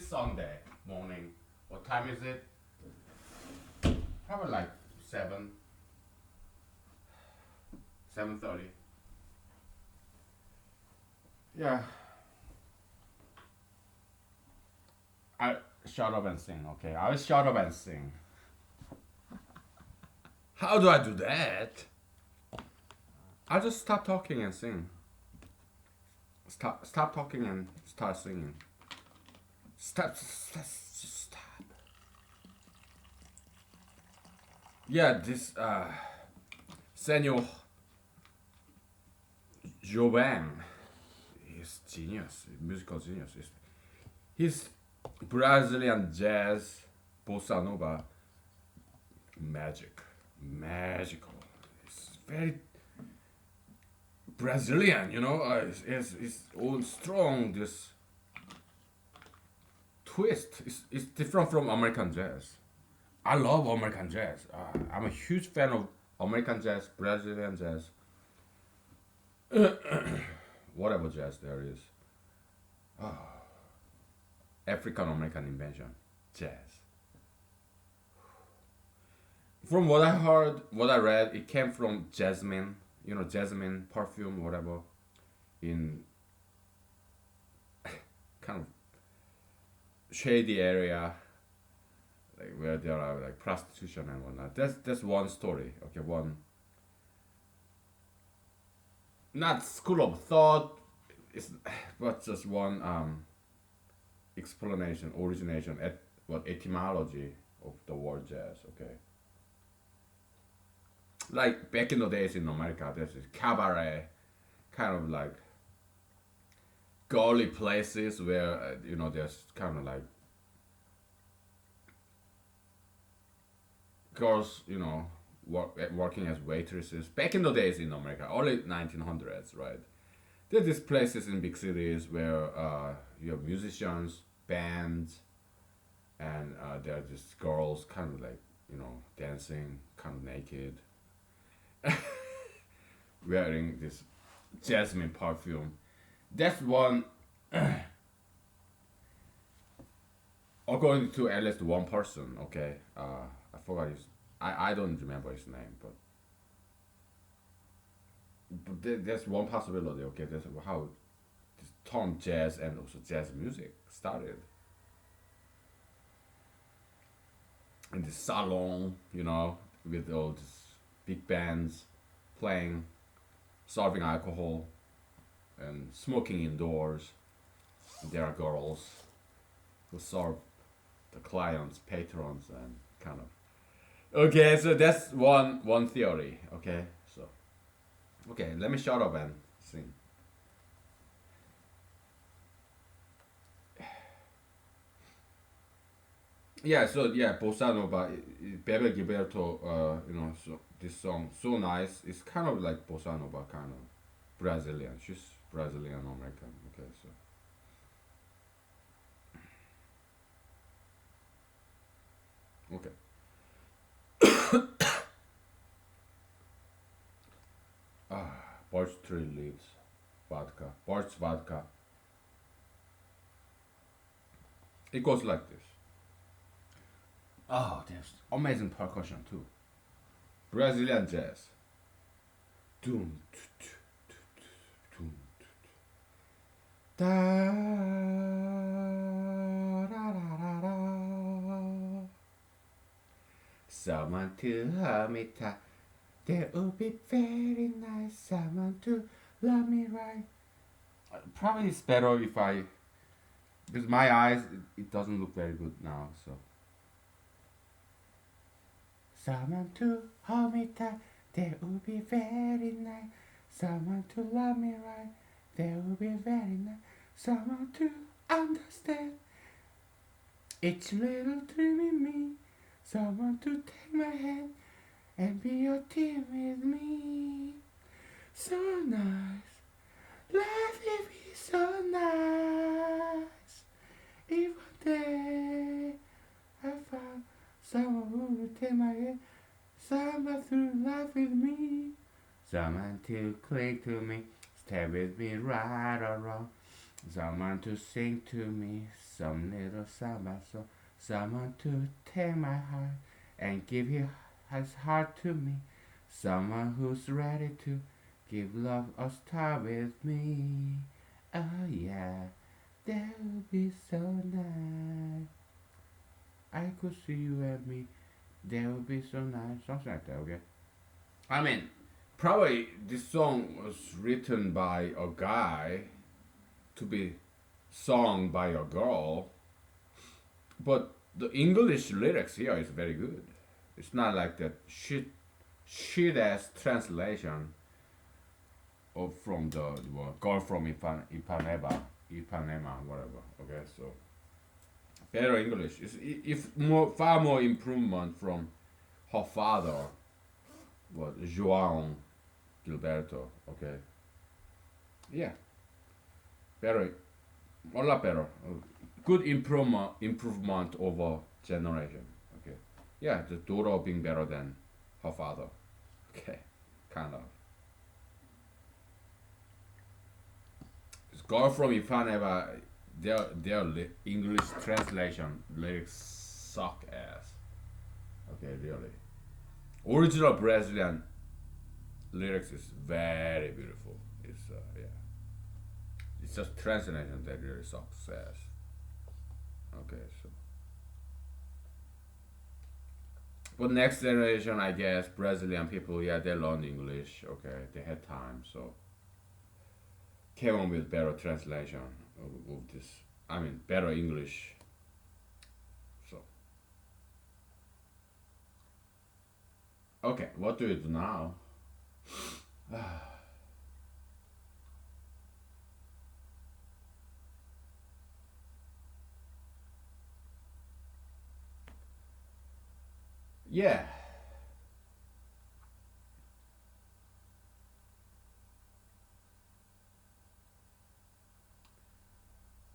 Sunday morning. What time is it? Probably like 7:30. Yeah. I shut up and sing. Okay, I'll shut up and sing. How do I do that? I just stop talking and sing. Stop talking and start singing. Just stop. Yeah, this Senor Jovan is genius, musical genius. He's Brazilian jazz, bossa nova, magical. It's very Brazilian, you know. It's all strong. This twist is different from American jazz. I love American jazz. I'm a huge fan of American jazz, Brazilian jazz, whatever jazz there is. African American invention, jazz. From what I heard, what I read, it came from jasmine. You know, jasmine perfume, whatever, in kind of shady area, like where there are like prostitution and whatnot. That's one story. Okay, one. Not school of thought, it's, but just one explanation, origination, what etymology of the word jazz. Okay, like back in the days in America, there's this cabaret, kind of like gully places where there's kind of like girls, working as waitresses. Back in the days in America, early 1900s, right? There are these places in big cities where you have musicians, bands, and there are these girls kind of like, dancing, kind of naked, wearing this jasmine perfume. That's one, according to at least one person, okay? I forgot I don't remember his name, but there's one possibility, okay? That's how this term jazz and also jazz music started. In the salon, with all these big bands playing, serving alcohol, and smoking indoors. There are girls who serve the clients, patrons, and kind of. Okay, so that's one theory. Okay, so let me shut up and sing. Yeah, so yeah, bossa nova, Bebe Gilberto, so this song so nice. It's kind of like bossa nova, kind of Brazilian. She's Brazilian American. Okay, so okay. Birch tree leaves, vodka, birch vodka. It goes like this. Oh, there's amazing percussion too. Brazilian jazz. Doom, doom, da, da, da, da, da. Someone to hold me tight. That would be very nice. Someone to love me right. Probably it's better if I, because my eyes, it doesn't look very good now. So someone to hold me tight. That would be very nice. Someone to love me right. That would be very nice. Someone to understand each little dream in me. Someone to take my hand and be your team with me. So nice. Life will be so nice. If one day I found someone who would take my hand, someone through life with me, someone to cling to me, stay with me right or wrong. Someone to sing to me some little samba song. Someone to take my heart and give his heart to me. Someone who's ready to give love a start with me. Oh yeah, that would be so nice. I could see you and me. That would be so nice. Something like that, okay? I mean, probably this song was written by a guy to be sung by a girl, but the English lyrics here is very good. It's not like that shit ass translation of from the girl from Ipanema, whatever. Okay, so better English. It's more far more improvement from her father, what João Gilberto. Okay, yeah, better, a lot better. Good improvement over generation. Okay, yeah, the daughter being better than her father. Okay, kind of. This girl from Ipanema, their English translation lyrics suck ass. Okay, really. Original Brazilian lyrics is very beautiful. It's yeah. It's just translation that really sucks ass. Okay, so but next generation, I guess Brazilian people, yeah, they learned English. Okay, they had time, so came on with better translation of this. I mean, better English. So okay, what do you do now? Yeah,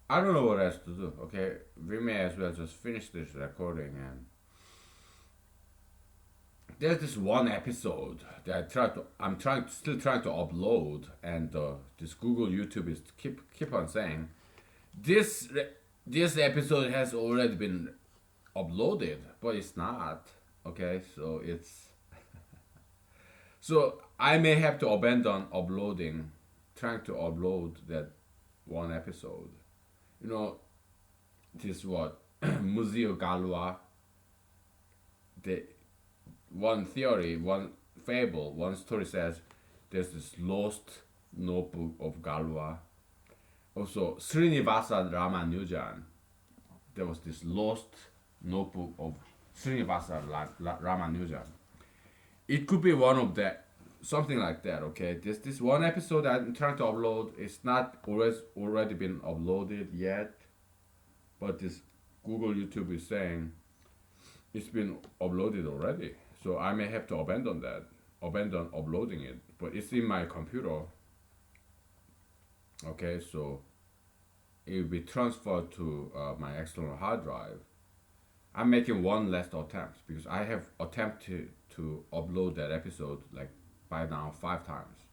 I don't know what else to do. Okay, we may as well just finish this recording. And there's this one episode that still trying to upload, and this Google YouTube is keep on saying this this episode has already been uploaded, but it's not. Okay, so I may have to abandon uploading, trying to upload that one episode. You know, this what Museo Galua, the one theory, one fable, one story says there's this lost notebook of Galua. Also, Srinivasa Ramanujan, there was this lost notebook of Srinivasa Ramanujan. It could be one of that, something like that. Okay, this one episode I'm trying to upload. It's not already been uploaded yet, but this Google YouTube is saying it's been uploaded already. So I may have to abandon uploading it. But it's in my computer. Okay, so it will be transferred to my external hard drive. I'm making one last attempt because I have attempted to upload that episode like by now 5 times,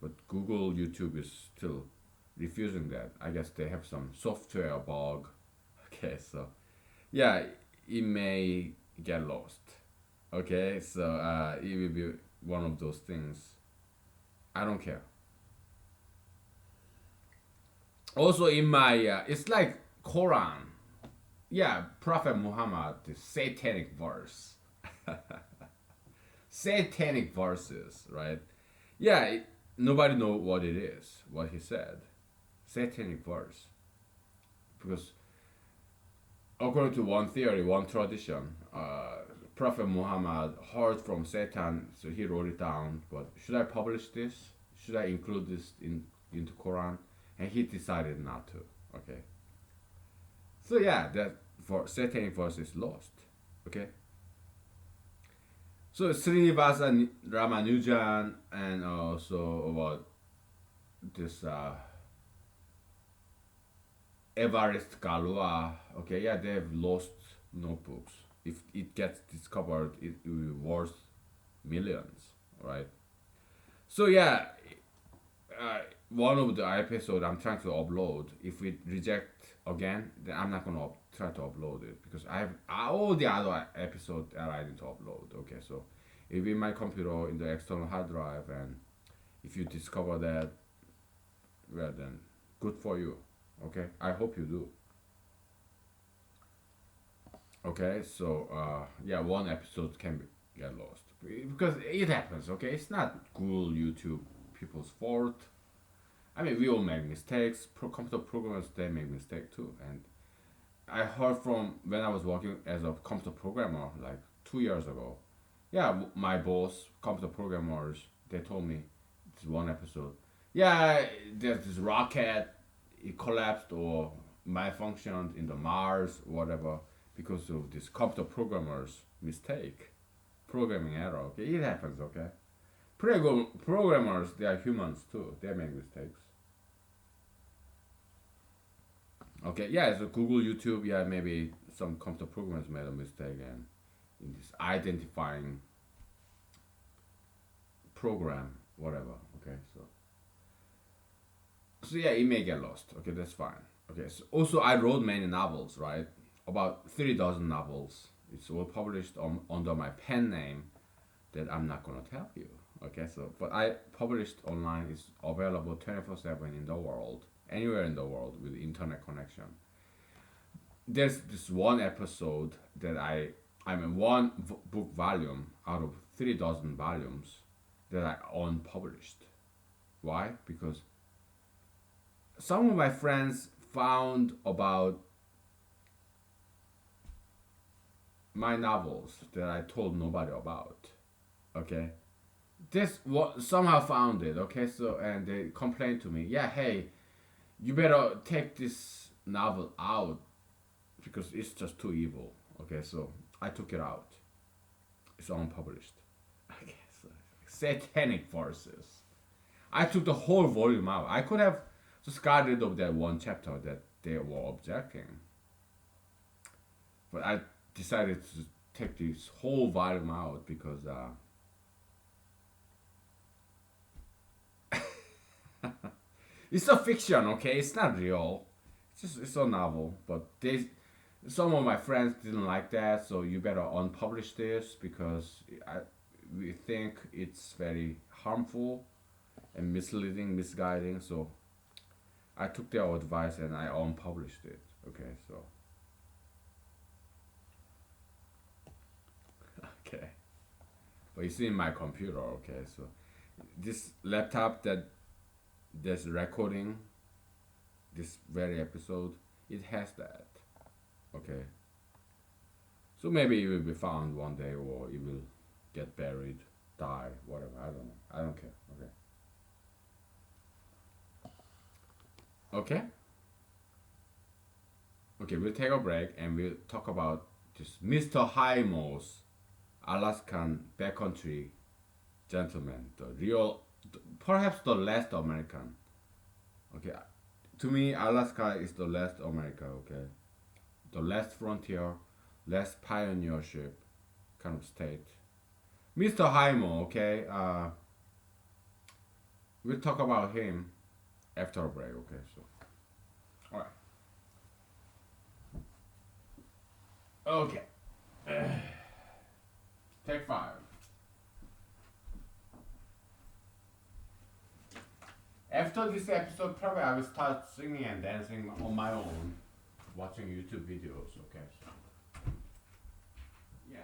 but Google YouTube is still refusing that. I guess they have some software bug. Okay, so yeah, it may get lost. Okay, so it will be one of those things. I don't care. Also, in my it's like Quran. Yeah, Prophet Muhammad, the satanic verse, satanic verses, right? Yeah, nobody know what it is, what he said, satanic verse, because according to one theory, one tradition, Prophet Muhammad heard from Satan, so he wrote it down. But should I publish this? Should I include this into Quran? And he decided not to. Okay. So yeah, that for satanic verse is lost. Okay. So Srinivasa Ramanujan and also about this Evarist Galua. Okay, yeah, they have lost notebooks. If it gets discovered, it will be worth millions, right? So yeah, one of the episode I'm trying to upload, if it reject again, then I'm not gonna try to upload it because I have all the other episode that I need to upload. Okay, so if in my computer in the external hard drive, and if you discover that, well then, good for you. Okay, I hope you do. Okay, so yeah, one episode can get lost because it happens. Okay, it's not Google, YouTube people's fault. I mean, we all make mistakes. Computer programmers, they make mistake too. And I heard from when I was working as a computer programmer like 2 years ago. Yeah, my boss, computer programmers, they told me this one episode. Yeah, there's this rocket, it collapsed or malfunctioned in the Mars, whatever, because of this computer programmers mistake, programming error. Okay, it happens. Okay, programmers, they are humans too. They make mistakes. Okay, yeah, so Google, YouTube, yeah, maybe some computer programmers made a mistake and in this identifying program, whatever. Okay, so yeah, it may get lost. Okay, that's fine. Okay, so also I wrote many novels, right? About 3 dozen novels. It's all published under my pen name that I'm not gonna tell you. Okay, so but I published online. It's available 24/7 in the world, anywhere in the world with internet connection. There's this one episode that I mean one book volume out of 3 dozen volumes that I unpublished. Why? Because some of my friends found about my novels that I told nobody about. Okay, this what somehow found it. Okay, so and they complained to me. Yeah, hey, you better take this novel out because it's just too evil. Okay, so I took it out. It's unpublished. Okay, so satanic forces. I took the whole volume out. I could have just got rid of that one chapter that they were objecting, but I decided to take this whole volume out because it's a fiction. Okay, it's not real. It's a novel, but they some of my friends didn't like that, so you better unpublish this because we think it's very harmful and misleading, misguiding. So I took their advice and I unpublished it. Okay, so okay, but you see in my computer. Okay, so this laptop that's recording this very episode, it has that. Okay, so maybe it will be found one day, or it will get buried, die, whatever. I don't know. I don't care. Okay. Okay. Okay. We'll take a break and we'll talk about this Mr. Hymo's Alaskan backcountry gentleman, the real, perhaps the last American. Okay. To me, Alaska is the last America. Okay. The last frontier, last pioneership kind of state. Mr. Hymo. Okay. We'll talk about him after a break. Okay. So. All right. Okay. Take five. After this episode, probably I will start singing and dancing on my own, watching YouTube videos. Okay. So, yeah.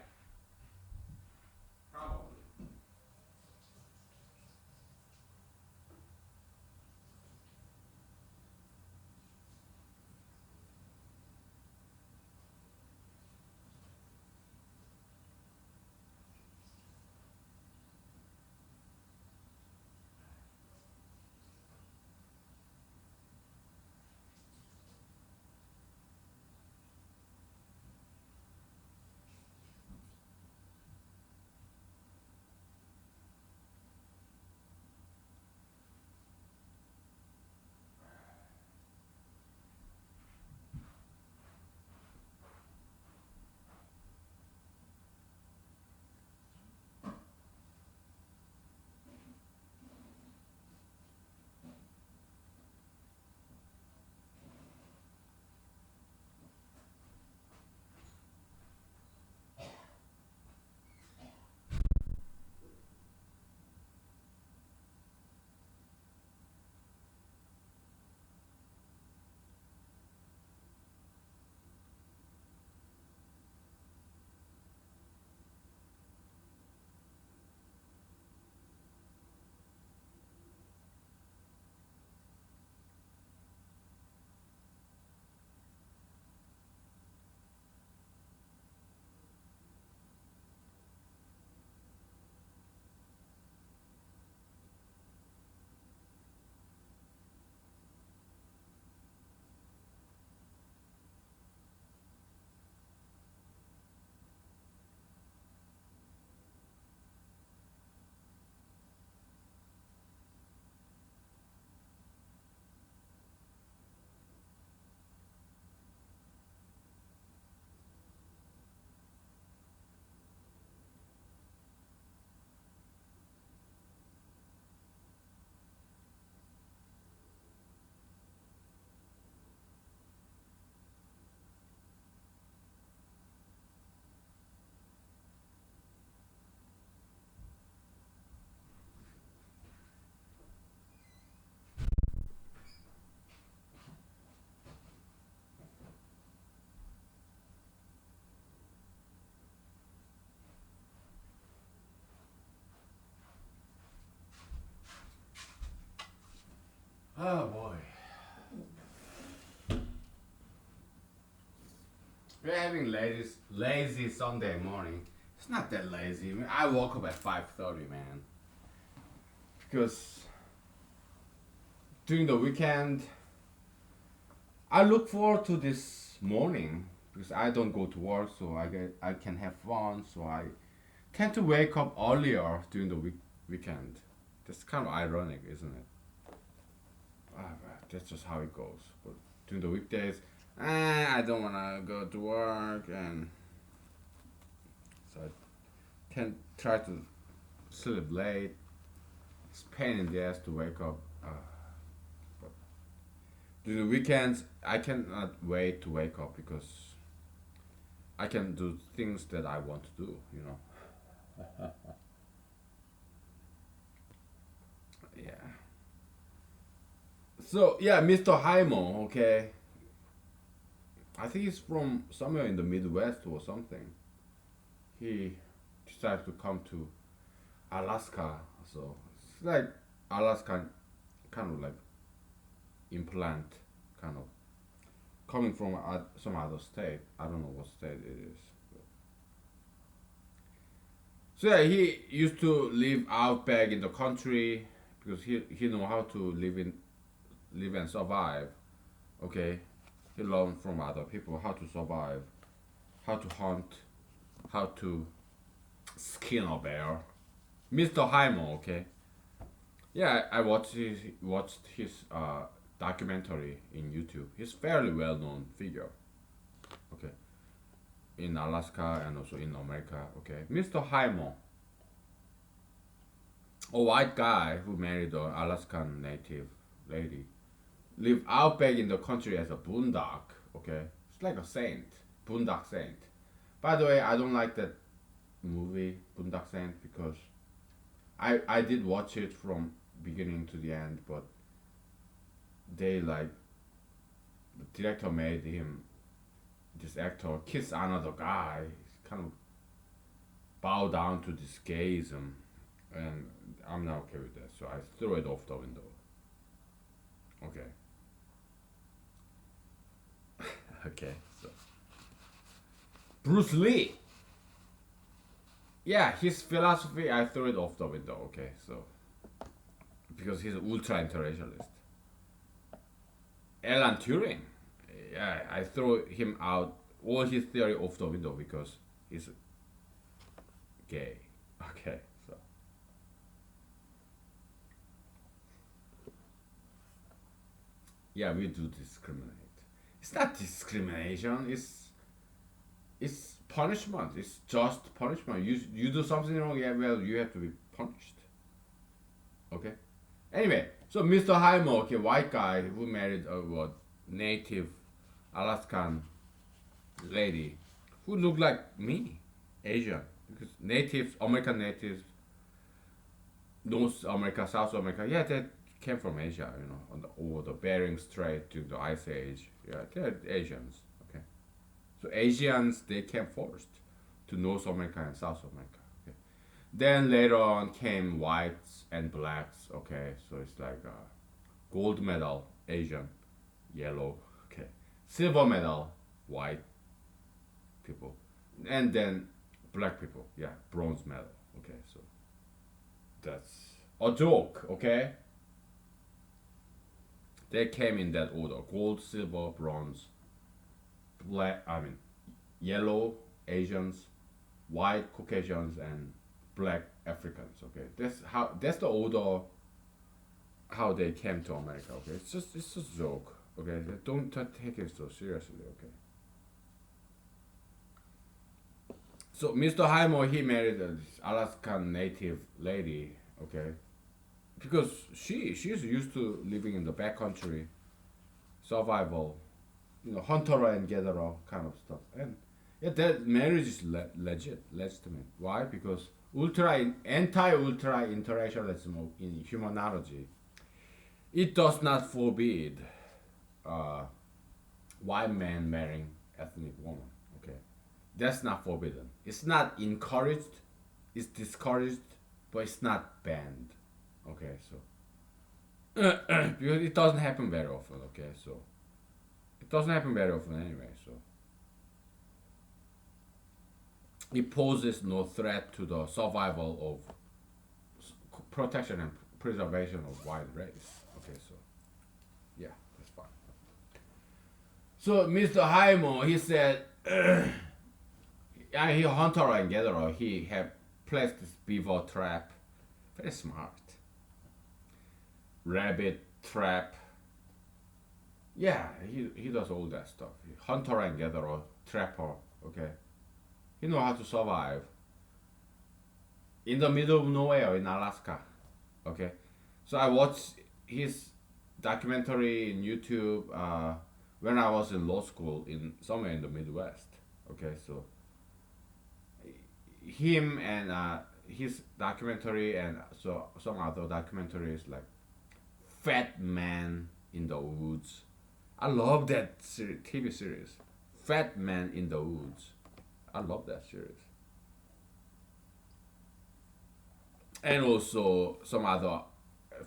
Probably. Oh boy. We're having lazy Sunday morning. It's not that lazy. I mean, I woke up at 5:30, man. Because during the weekend, I look forward to this morning because I don't go to work, so I can have fun. So I tend to wake up earlier during the weekend. That's kind of ironic, isn't it? That's just how it goes. But during the weekdays, I don't wanna go to work, and so I try to sleep late. It's pain in the ass to wake up. But during the weekends, I cannot wait to wake up because I can do things that I want to do. You know. Yeah. So yeah, Mr. Haimo. Okay, I think he's from somewhere in the Midwest or something. He decided to come to Alaska. So it's like Alaska, kind of like implant, kind of coming from some other state. I don't know what state it is. So yeah, he used to live out back in the country because he know how to live and survive. Okay, he learned from other people how to survive, how to hunt, how to skin a bear. Mr. Haimo, okay. Yeah, I watched his documentary in YouTube. He's fairly well known figure. Okay, in Alaska and also in America. Okay, Mr. Haimo, a white guy who married an Alaskan native lady, lived out back in the country as a boondock. Okay, it's like a saint, boondock saint. By the way, I don't like that movie Boondock Saint because I did watch it from beginning to the end, but they like the director made him this actor kiss another guy, kind of bow down to this gayism, and I'm not okay with that. So I threw it off the window. Okay. Okay. So Bruce Lee. Yeah, his philosophy I threw it off the window. Okay, so because he's ultra internationalist. Alan Turing. Yeah, I threw him out all his theory off the window because he's gay. Okay, so yeah, we do discriminate. It's not discrimination. It's punishment. It's just punishment. You do something wrong. Yeah, well, you have to be punished. Okay. Anyway, so Mr. Haimo, okay, white guy who married a what native Alaskan lady who looked like me, Asian, because natives, American natives, North America, South America, yeah, they came from Asia, you know, over the Bering Strait to the Ice Age. Yeah, they're Asians. Okay, so Asians they came first to North America and South America. Okay, then later on came whites and blacks. Okay, so it's like gold medal Asian, yellow. Okay, silver medal white people, and then black people. Yeah, bronze medal. Okay, so that's a joke. Okay, they came in that order: gold, silver, bronze, black. I mean, yellow Asians, white Caucasians, and black Africans. Okay, that's the order how they came to America. Okay, it's just a joke. Okay, don't take it so seriously. Okay. So Mr. Haimo he married this Alaskan native lady. Okay, because she's used to living in the backcountry, survival, you know, hunter and gatherer kind of stuff. And yeah, that marriage is legit, legitimate. Why? Because anti-ultra internationalism in humanology, it does not forbid uh, white men marrying ethnic woman. Okay, that's not forbidden. It's not encouraged. It's discouraged, but it's not banned. Okay, so Because it doesn't happen very often. Okay, so it doesn't happen very often anyway. So it poses no threat to the survival of protection and preservation of wild race. Okay, so yeah, that's fine. So Mr. Haimo, he said, yeah, he hunter and gatherer. He have placed this beaver trap. Very smart. Rabbit trap. Yeah, he does all that stuff. Hunter and gatherer, trapper. Okay, he know how to survive in the middle of nowhere in Alaska. Okay, so I watched his documentary in YouTube when I was in law school in somewhere in the Midwest. Okay, so him and his documentary and so some other documentaries like Fat Man in the Woods. I love that TV series, Fat Man in the Woods. I love that series. And also some other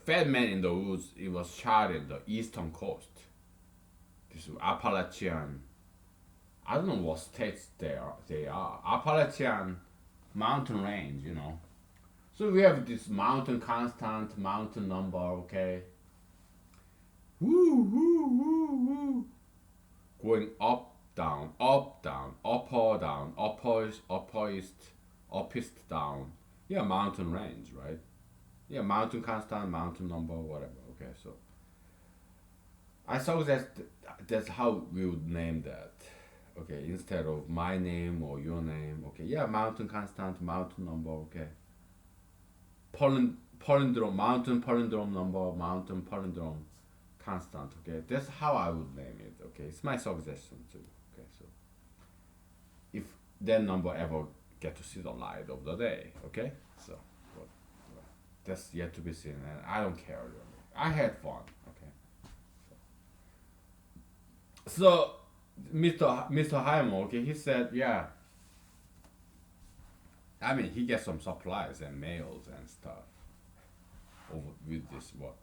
Fat Man in the Woods. It was shot in the eastern coast. This Appalachian. I don't know what states they are. Appalachian mountain range. So we have this mountain constant, mountain number. Okay. Woo woo woo woo. Going up down, upper east, down. Yeah, mountain range, right? Yeah, mountain constant, mountain number, whatever. Okay, so I saw that's how we would name that. Okay, instead of my name or your name. Okay, yeah, mountain constant, mountain number. Okay, palindrome, mountain palindrome number, mountain palindrome constant. Okay, that's how I would name it. Okay, it's my suggestion too. Okay, so if that number ever get to see the light of the day. Okay, so but that's yet to be seen, and I don't care really. I had fun. Okay, so Mr. Haimo, okay, he said, yeah. I mean, he gets some supplies and mails and stuff over with this what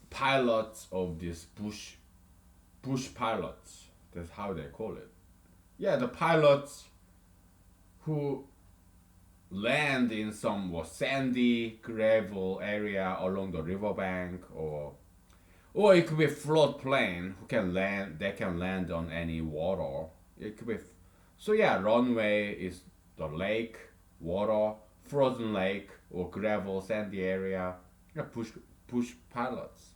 pilots of this bush pilots. That's how they call it. Yeah, the pilots who land in some what, sandy gravel area along the riverbank, or it could be a float plane who can land. They can land on any water. It could be. So yeah, runway is the lake, water, frozen lake, or gravel, sandy area. Yeah, push pilots,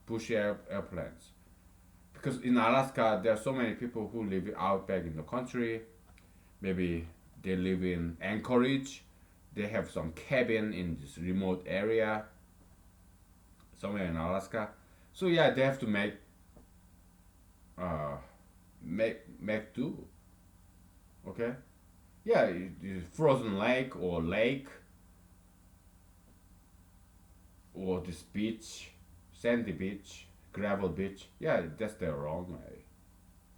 airplanes. Because in Alaska, there are so many people who live out back in the country. Maybe they live in Anchorage. They have some cabin in this remote area somewhere in Alaska. So yeah, they have to uh, make do. Okay. Yeah, frozen lake or this beach, sandy beach, gravel beach. Yeah, that's their runway.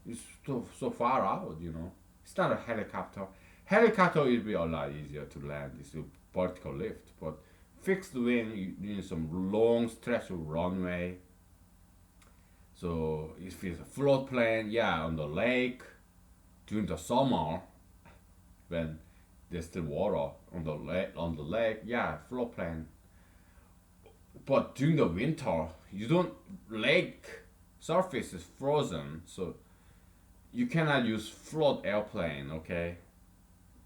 It's so far out. It's not a helicopter. Helicopter would be a lot easier to land. It's a vertical lift, but fixed wing, you need some long stretch of runway. So if it's a float plane, yeah, on the lake during the summer when there's still water on the lake, yeah, float plane. But during the winter, you don't lake surface is frozen, so you cannot use float airplane. Okay,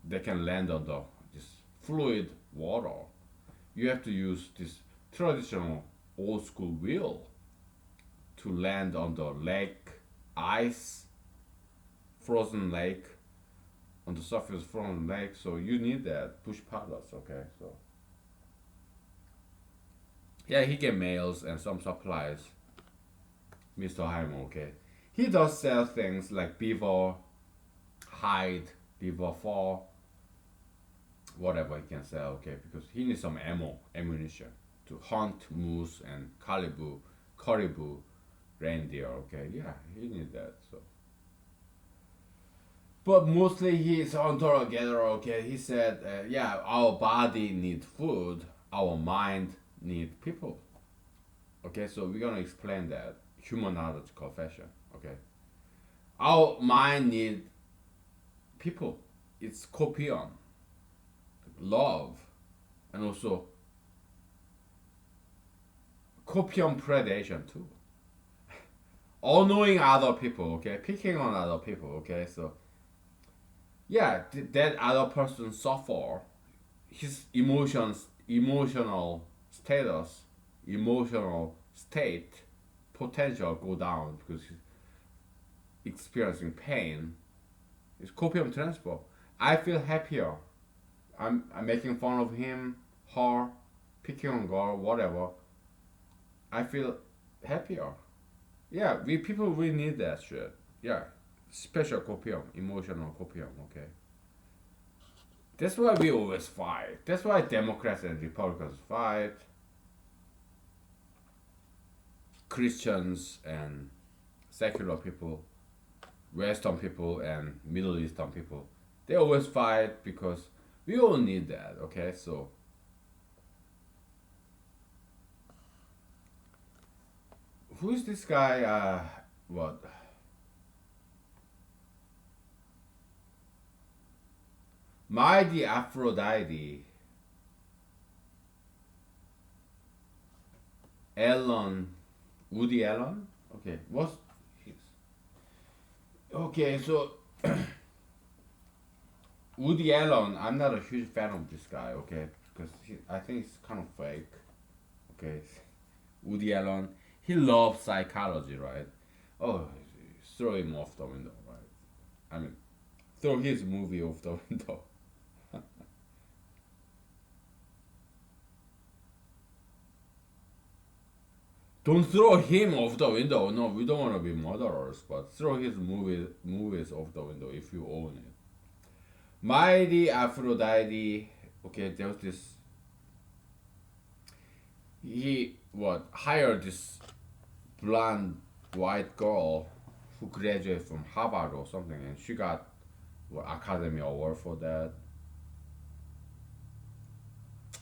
they can land on the this fluid water. You have to use this traditional old school wheel to land on the lake ice, frozen lake, on the surface of frozen lake. So you need that push pilots. Okay, so yeah, he get mails and some supplies. Mr. Haimo, okay, he does sell things like beaver hide, beaver fur, whatever he can sell. Okay, because he needs some ammunition to hunt moose and caribou, reindeer. Okay, yeah, he needs that. So, but mostly he's hunter gatherer. Okay, he said, yeah, our body need food, our mind need people. Okay, so we're gonna explain that humanology confession. Okay, our mind need people. It's copium, love, and also copium predation too. All knowing other people. Okay, picking on other people. Okay, so yeah, that other person suffer his emotional status, emotional state, potential go down because he's experiencing pain. It's copium transfer. I feel happier. I'm making fun of him, her, picking on girl, whatever. I feel happier. Yeah, we people really need that shit. Yeah, special copium, emotional copium. Okay, that's why we always fight. That's why Democrats and Republicans fight. Christians and secular people, Western people and Middle Eastern people, they always fight because we all need that. Okay, so who is this guy? What? Mighty Aphrodite, Allen, Woody Allen. Okay, what's his? Okay, so Woody Allen, I'm not a huge fan of this guy. Okay, because I think it's kind of fake. Okay, Woody Allen, he loves psychology, right? Oh, throw him off the window, right? I mean, throw his movie off the window. Don't throw him off the window. No, we don't want to be murderers, but throw his movies off the window if you own it. Mighty Aphrodite. Okay, there was this. He what hired this blonde white girl who graduated from Harvard or something, and she got what Academy Award for that.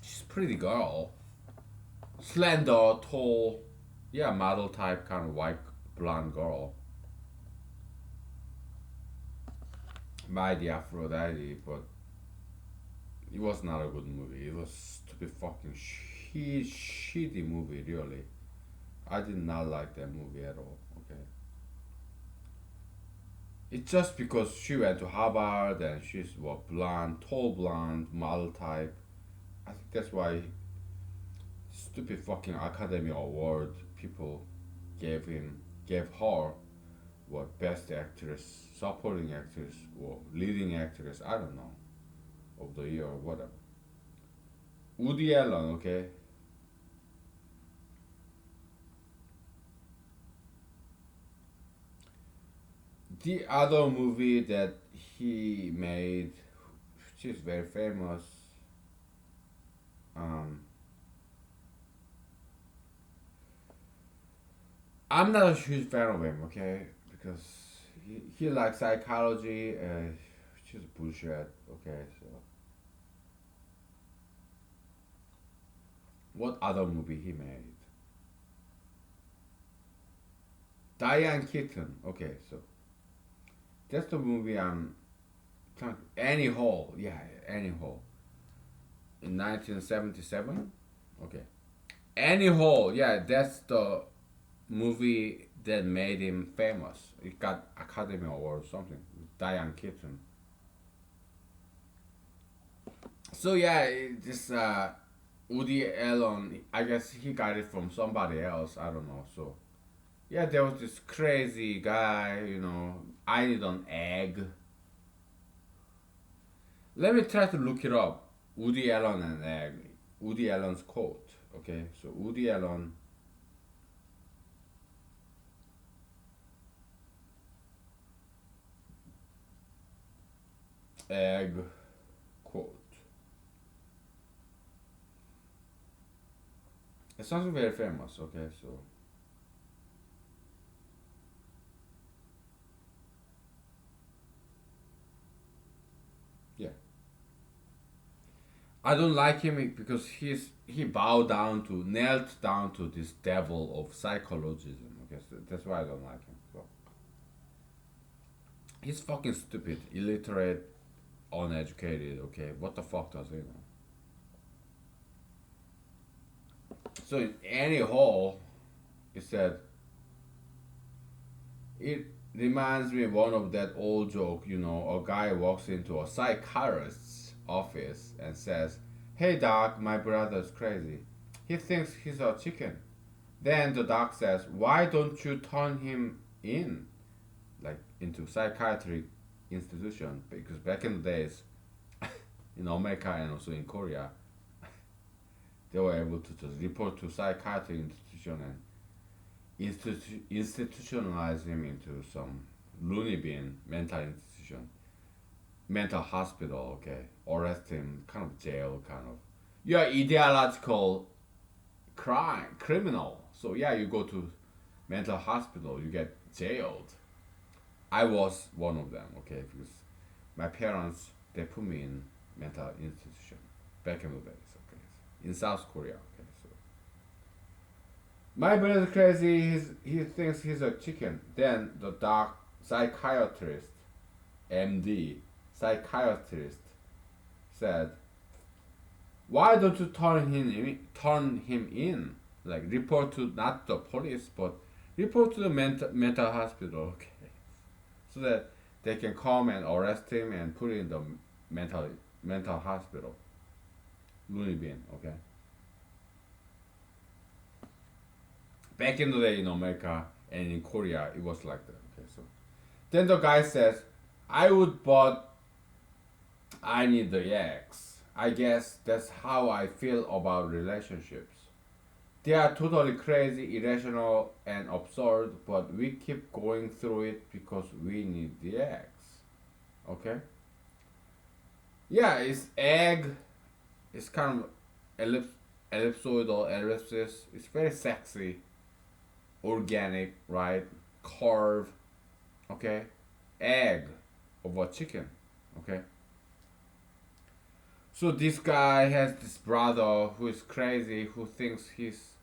She's a pretty girl, slender, tall, yeah, model type kind of white blonde girl. Mighty Aphrodite, but it was not a good movie. It was stupid fucking shitty movie, really. I did not like that movie at all. Okay, it's just because she went to Harvard and she's what blonde, tall blonde, model type. I think that's why stupid fucking Academy Award people gave her what best actress, supporting actress, or leading actress. I don't know of the year or whatever. Woody Allen, okay. The other movie that he made, which is very famous, um, I'm not a huge fan of him, okay, because he likes psychology, which is bullshit, okay. So, what other movie he made? Diane Keaton, okay, so that's the movie I'm trying. Annie Hall, yeah, Annie Hall, in 1977, okay. Annie Hall, yeah, that's the movie that made him famous. It got Academy Award or something. Diane Keaton. So yeah, this Woody Allen. I guess he got it from somebody else. I don't know. So yeah, there was this crazy guy. I need an egg. Let me try to look it up. Woody Allen and egg. Woody Allen's quote. Okay, so Woody Allen egg quote. It's something very famous. Okay, so yeah, I don't like him because he bowed down to knelt down to this devil of psychologism. Okay, so that's why I don't like him. So he's fucking stupid, illiterate, uneducated. Okay, what the fuck does he know? So in any hall, it said it reminds me of one of that old joke. A guy walks into a psychiatrist's office and says, "Hey doc, my brother's crazy. He thinks he's a chicken." Then the doc says, "Why don't you turn him in, like into psychiatric institution?" Because back in the days, in America and also in Korea, they were able to just report to psychiatric institution and institutionalize him into some loony bin mental institution, mental hospital. Okay, arrest him, kind of jail, kind of. You're ideological criminal. So yeah, you go to mental hospital, you get jailed. I was one of them, okay, because my parents they put me in mental institution back in the days, okay, in South Korea, okay. So my brother's crazy. He thinks he's a chicken. Then the doc psychiatrist, MD, psychiatrist said, "Why don't you turn him in? Like report to not the police, but report to the mental hospital, okay, so that they can come and arrest him and put him in the mental mental hospital, loony bin, okay." Back in the day in America and in Korea, it was like that. Okay, so then the guy says, "I would, but I need the X. I guess that's how I feel about relationships. They are totally crazy, irrational, and absurd, but we keep going through it because we need the X." Okay? Yeah, it's egg. It's kind of ellipsoidal ellipsis. It's very sexy, organic, right? Curve. Okay? Egg of a chicken. Okay? So this guy has this brother who is crazy, who thinks he's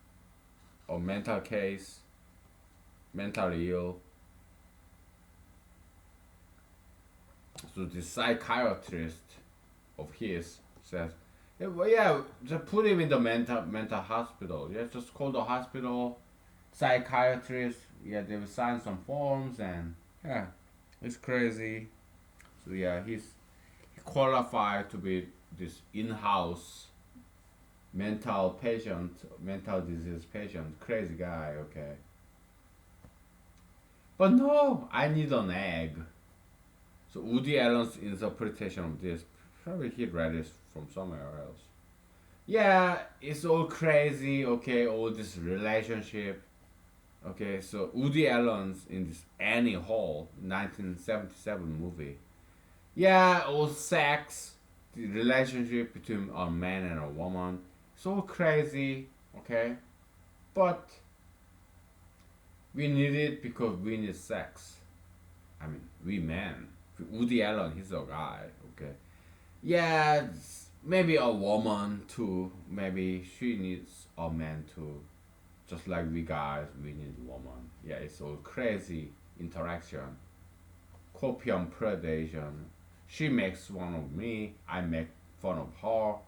a mental case, mentally ill. So the psychiatrist of his says, "Yeah, well, yeah, just put him in the mental hospital. Yeah, just call the hospital, psychiatrist. Yeah, they will sign some forms and yeah, it's crazy." So yeah, he qualified to be this in-house mental disease patient, crazy guy. Okay, but no, I need an egg. So Woody Allen's interpretation of this, probably he read it from somewhere else. Yeah, it's all crazy. Okay, all this relationship. Okay, so Woody Allen's in this Annie Hall 1977 movie. Yeah, all sex, the relationship between a man and a woman. It's all crazy. Okay, but we need it because we need sex. I mean, we men. Woody Allen, he's a guy. Okay, yeah, maybe a woman too. Maybe she needs a man too. Just like we guys, we need a woman. Yeah, it's all crazy interaction, copium predation. She makes fun of me. I make fun of her.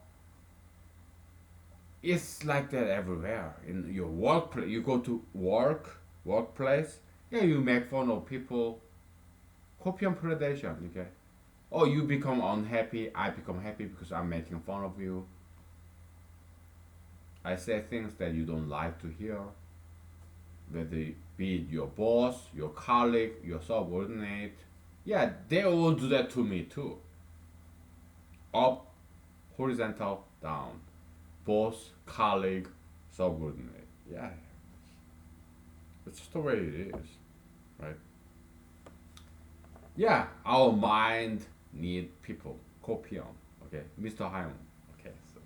It's like that everywhere. In your workplace, you go to workplace. Yeah, you make fun of people. Copium predation. Okay. Oh, you become unhappy. I become happy because I'm making fun of you. I say things that you don't like to hear, whether it be it your boss, your colleague, your subordinate. Yeah, they all do that to me too. Up, horizontal, down. Boss, colleague, subordinate. Yeah, it's just the way it is, right? Yeah, our mind need people. Copium. Okay, Mr. Hyman. Okay, so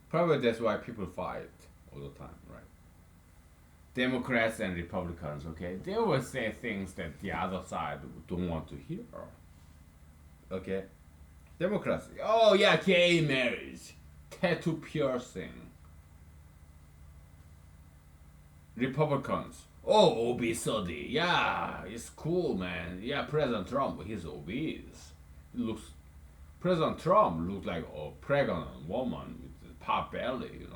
probably that's why people fight all the time, right? Democrats and Republicans, okay, they will say things that the other side don't want to hear. Okay, Democrats, oh yeah, gay marriage, tattoo piercing. Republicans, oh obesity, yeah, it's cool, man. Yeah, President Trump, he's obese. He looks President Trump looks like a pregnant woman with a pot belly.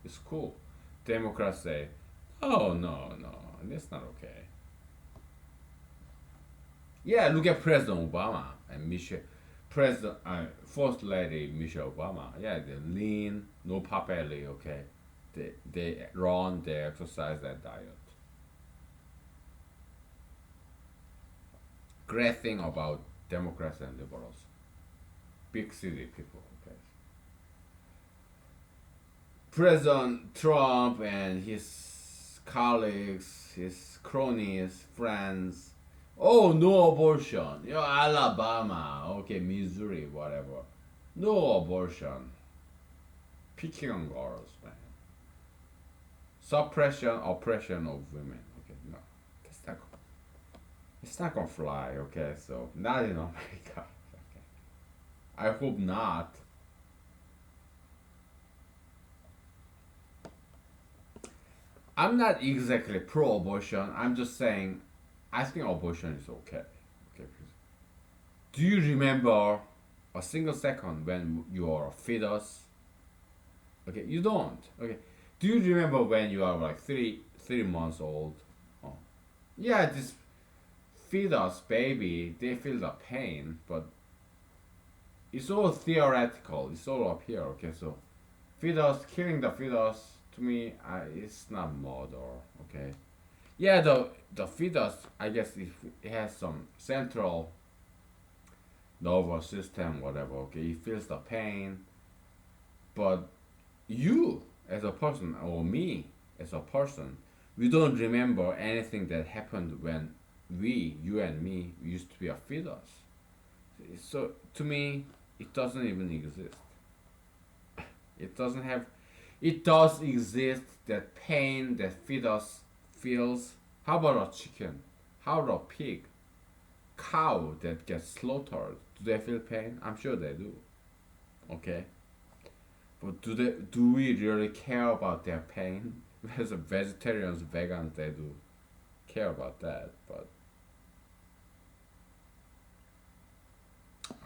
It's cool. Democrats say, oh no, no, that's not okay. Yeah, look at President Obama and First Lady Michelle Obama. Yeah, they're lean, no pot belly. Okay, they run, they exercise, that diet. Great thing about Democrats and liberals, big city people. Okay, President Trump and his colleagues, his cronies, friends. Oh, no abortion. Alabama, okay, Missouri, whatever. No abortion. Picking on girls, man. Suppression, oppression of women. Okay, no, that's not. It's not gonna fly. Okay, so not in America. Okay, I hope not. I'm not exactly pro-abortion. I'm just saying, I think abortion is okay. Okay. Do you remember a single second when you are a fetus? Okay, you don't. Okay. Do you remember when you are like three months old? Oh. Yeah, this fetus baby, they feel the pain, but it's all theoretical. It's all up here. Okay, so fetus killing the fetus to me, it's not murder. Okay. Yeah, the fetus, I guess it has some central nervous system, whatever. Okay, it feels the pain, but you as a person or me as a person, we don't remember anything that happened when you and me, used to be a fetus. So to me, it doesn't even exist. It doesn't have. It does exist, that pain that fetus feels. How about a chicken? How about a pig? Cow that gets slaughtered. Do they feel pain? I'm sure they do. Okay. But do we really care about their pain? As a vegetarians, vegans, they do care about that. But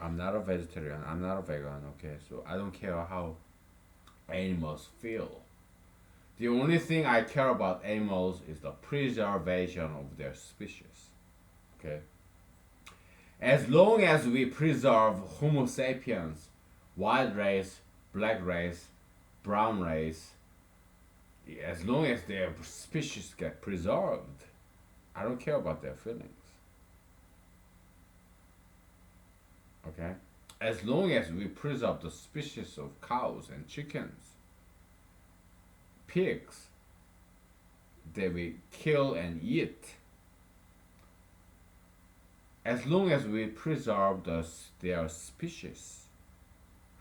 I'm not a vegetarian. I'm not a vegan. Okay, so I don't care how animals feel. The only thing I care about animals is the preservation of their species. Okay. As long as we preserve Homo sapiens, white race, black race, brown race, as long as their species get preserved, I don't care about their feelings. Okay? As long as we preserve the species of cows and chickens, pigs that we kill and eat, as long as we preserve their species,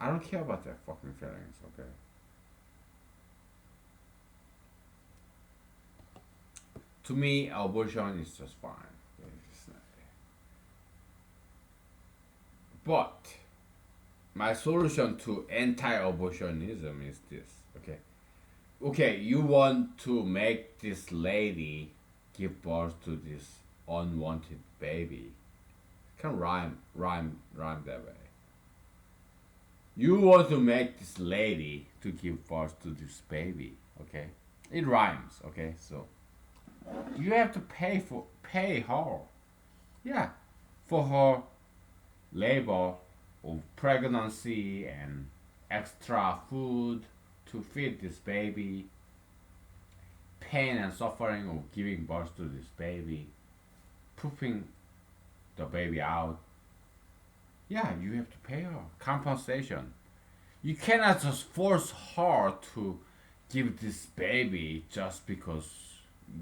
I don't care about their fucking feelings, okay? To me, abortion is just fine. But my solution to anti-abortionism is this, okay? Okay, you want to make this lady give birth to this unwanted baby. Can rhyme that way. You want to make this lady to give birth to this baby, okay? It rhymes, okay? So you have to pay her, yeah, for her labor of pregnancy and extra food to feed this baby, pain and suffering of giving birth to this baby, pooping the baby out. Yeah, you have to pay her compensation. You cannot just force her to give this baby just because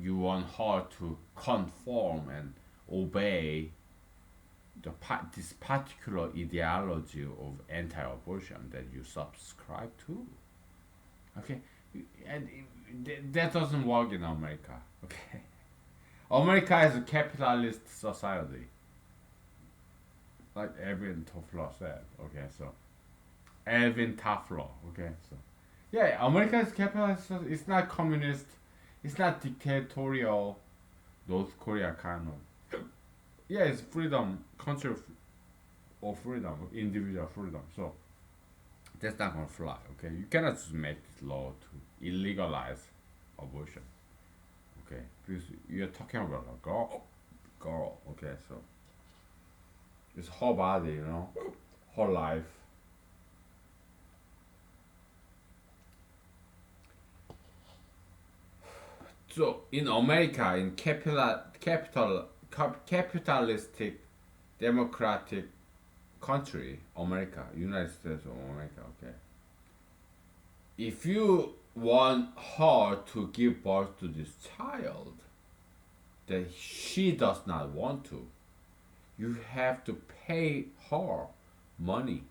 you want her to conform and obey this particular ideology of anti-abortion that you subscribe to. Okay, and that doesn't work in America. Okay. America is a capitalist society, like Alvin Toffler said. Okay, so Alvin Toffler. Okay, so yeah, America is capitalist. It's not communist. It's not dictatorial. North Korea kind of. Yeah, it's freedom, country of freedom, individual freedom. So that's not gonna fly. Okay, you cannot just make this law to illegalize abortion. Okay, because you're talking about a girl. Okay, so it's her body, her life. So in America, in capitalistic democratic country, America, United States of America. Okay, if you want her to give birth to this child that she does not want to, you have to pay her money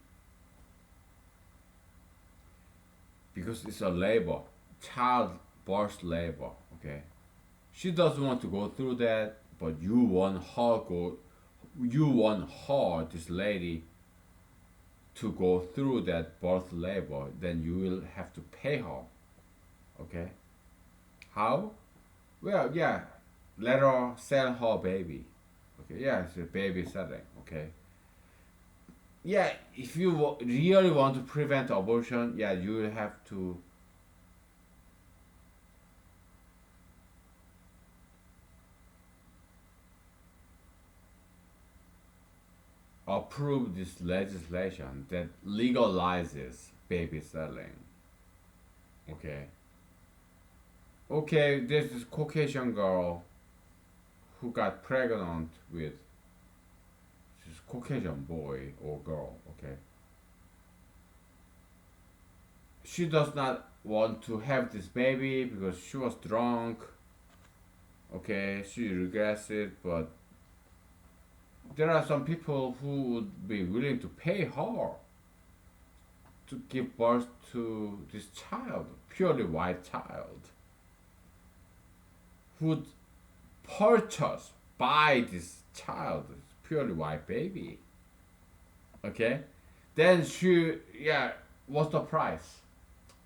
because it's a labor, child birth labor. Okay, she doesn't want to go through that, but you want her, this lady, to go through that birth labor. Then you will have to pay her. Okay, how? Well, yeah, let her sell her baby. Okay, yeah, it's a baby selling. Okay, yeah, if you really want to prevent abortion, yeah, you will have to approve this legislation that legalizes baby selling. Okay. Okay, there's this Caucasian girl who got pregnant with this Caucasian boy or girl. Okay. She does not want to have this baby because she was drunk. Okay, she regrets it, but there are some people who would be willing to pay her to give birth to this child, purely white child, who would purchase, buy this child, this purely white baby. Okay, then yeah, what's the price?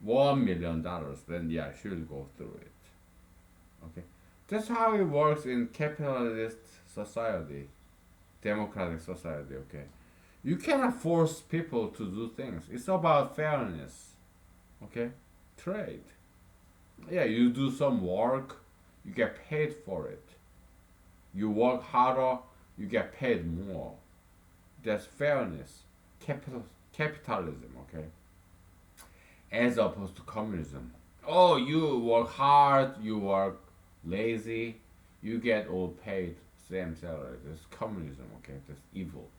$1 million. Then yeah, she'll go through it. Okay, that's how it works in capitalist society, democratic society. Okay, you cannot force people to do things. It's about fairness. Okay, trade. Yeah, you do some work, you get paid for it. You work harder, you get paid more. That's fairness. Capitalism, okay? As opposed to communism. Oh, you work hard, you work lazy, you get all paid same salary. That's communism, okay? That's evil.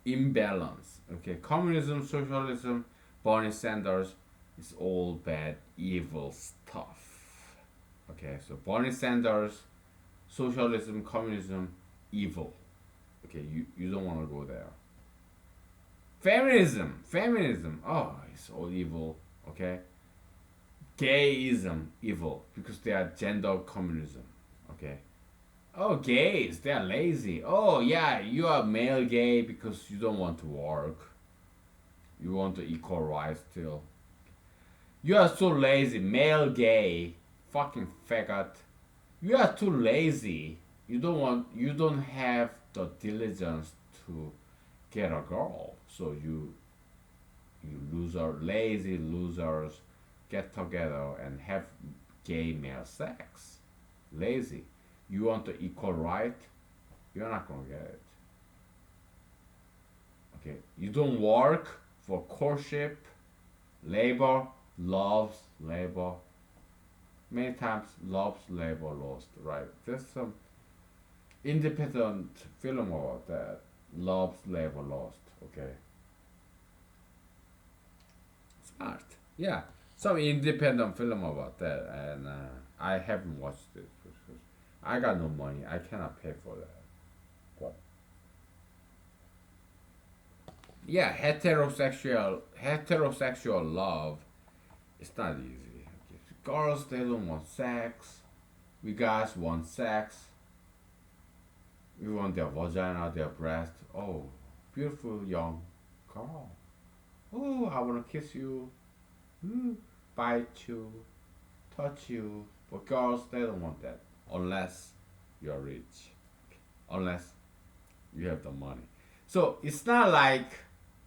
Imbalance, okay? Communism, socialism, Bernie Sanders is all bad, evil stuff. Okay, so Bernie Sanders, socialism, communism, evil. Okay, you don't want to go there. Feminism, oh, it's all evil. Okay, gayism, evil because they are gender communism. Okay, oh, gays, they are lazy. Oh yeah, you are male gay because you don't want to work. You want to equal rights still. You are so lazy, male gay, fucking faggot. You are too lazy. You don't have the diligence to get a girl. So you loser, lazy losers get together and have gay male sex. Lazy. You want the equal right? You're not gonna get it. Okay. You don't work for courtship, labor, loves labor. Many times loves labor lost, right? There's some independent film about that. Loves labor lost, okay? Smart. Yeah. Some independent film about that, and I haven't watched it because I got no money. I cannot pay for that. But yeah, heterosexual love, it's not easy. Okay. Girls, they don't want sex. We guys want sex. We want their vagina, their breast. Oh, beautiful young girl. Oh, I wanna kiss you. Bite you, touch you. But girls, they don't want that unless you're rich, unless you have the money. So it's not like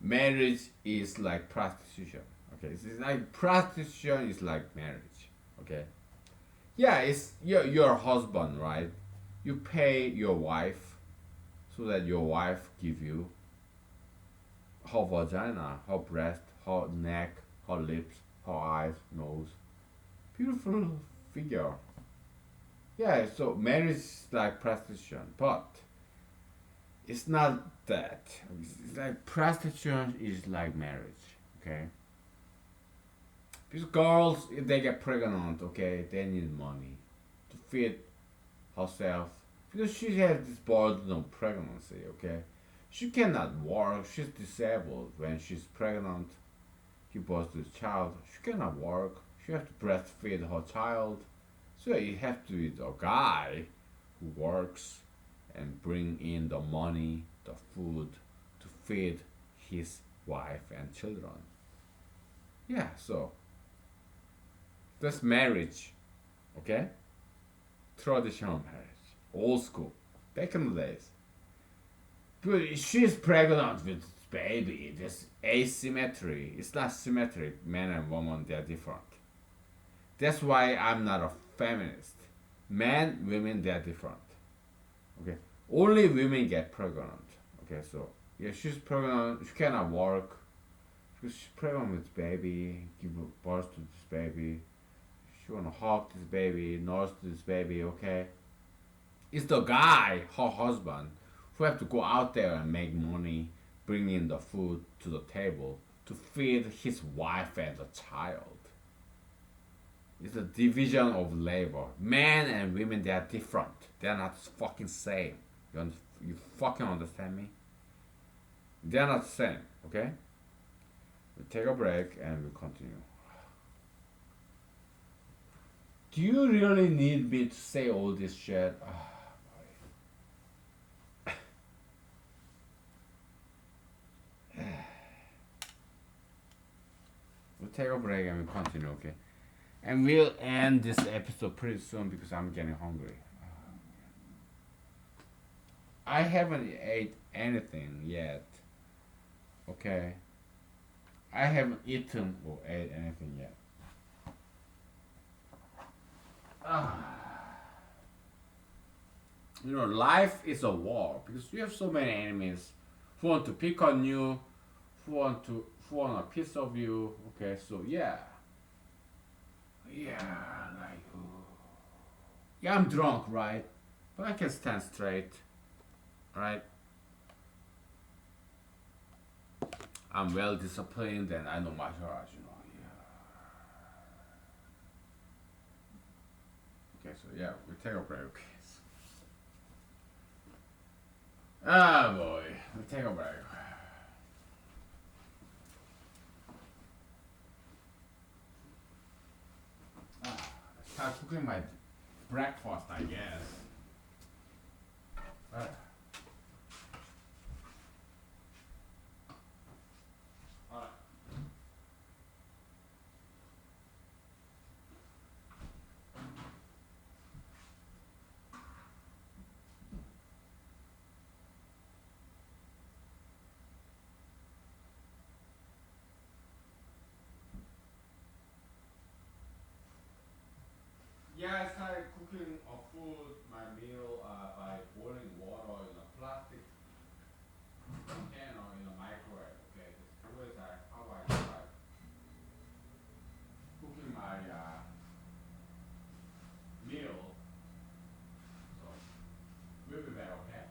marriage is like prostitution. Okay, it's like prostitution is like marriage. Okay, yeah, it's your husband, right? You pay your wife so that your wife give you her vagina, her breast, her neck, her lips, her eyes, nose. Beautiful figure. Yeah, so marriage is like prostitution, but it's not that. It's like prostitution is like marriage, okay? Because girls, if they get pregnant, okay, they need money to feed herself because she has this burden of pregnancy, okay? She cannot work. She's disabled when she's pregnant. Give birth to the child. She cannot work. She has to breastfeed her child. So it has to be the guy who works and bring in the money, the food to feed his wife and children. Yeah, so that's marriage, okay? Traditional marriage, old school, back in the days. But she's pregnant with baby. There's asymmetry. It's not symmetric. Man and woman, they're different. That's why I'm not a feminist. Men, women, they're different. Okay, only women get pregnant. Okay, so yeah, she's pregnant. She cannot work because she's pregnant with baby. Give birth to this baby. She wanna hug this baby, nurse this baby. Okay, it's the guy, her husband, who have to go out there and make money, bring in the food to the table to feed his wife and the child. It's a division of labor. Men and women, they are different. They are not fucking same. You fucking understand me? They are not the same, okay? We'll take a break and we'll continue. Do you really need me to say all this shit? We'll take a break and we'll continue, okay? And we'll end this episode pretty soon because I'm getting hungry. I haven't ate anything yet. Okay? I haven't eaten or ate anything yet. You know, life is a war because you have so many enemies who want to pick on you, who want a piece of you. Okay, so yeah. Yeah, like, yeah, I'm drunk, right? But I can stand straight, right? I'm well disciplined and I know martial arts, you know. Yeah. Okay, so yeah, we take a break. Okay. Ah boy, we take a break. Start cooking my breakfast, I guess. Alright. Yeah, I started cooking a food, my meal, by boiling water in a plastic container in a microwave. Okay, this is how I start cooking my meal. So we'll be back, okay?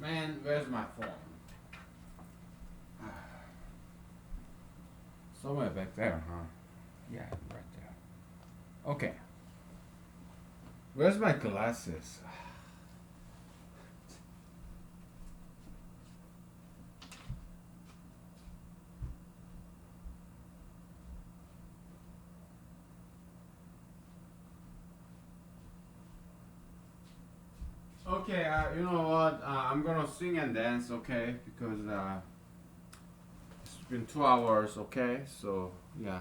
Man, where's my phone? Somewhere back there, huh? Yeah, right there. Okay. Where's my glasses? Okay, you know what? I'm gonna sing and dance, okay? Because it's been 2 hours, okay? So yeah,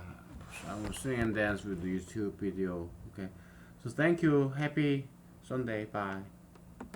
I will sing and dance with the YouTube video, okay? So thank you. Happy Sunday. Bye.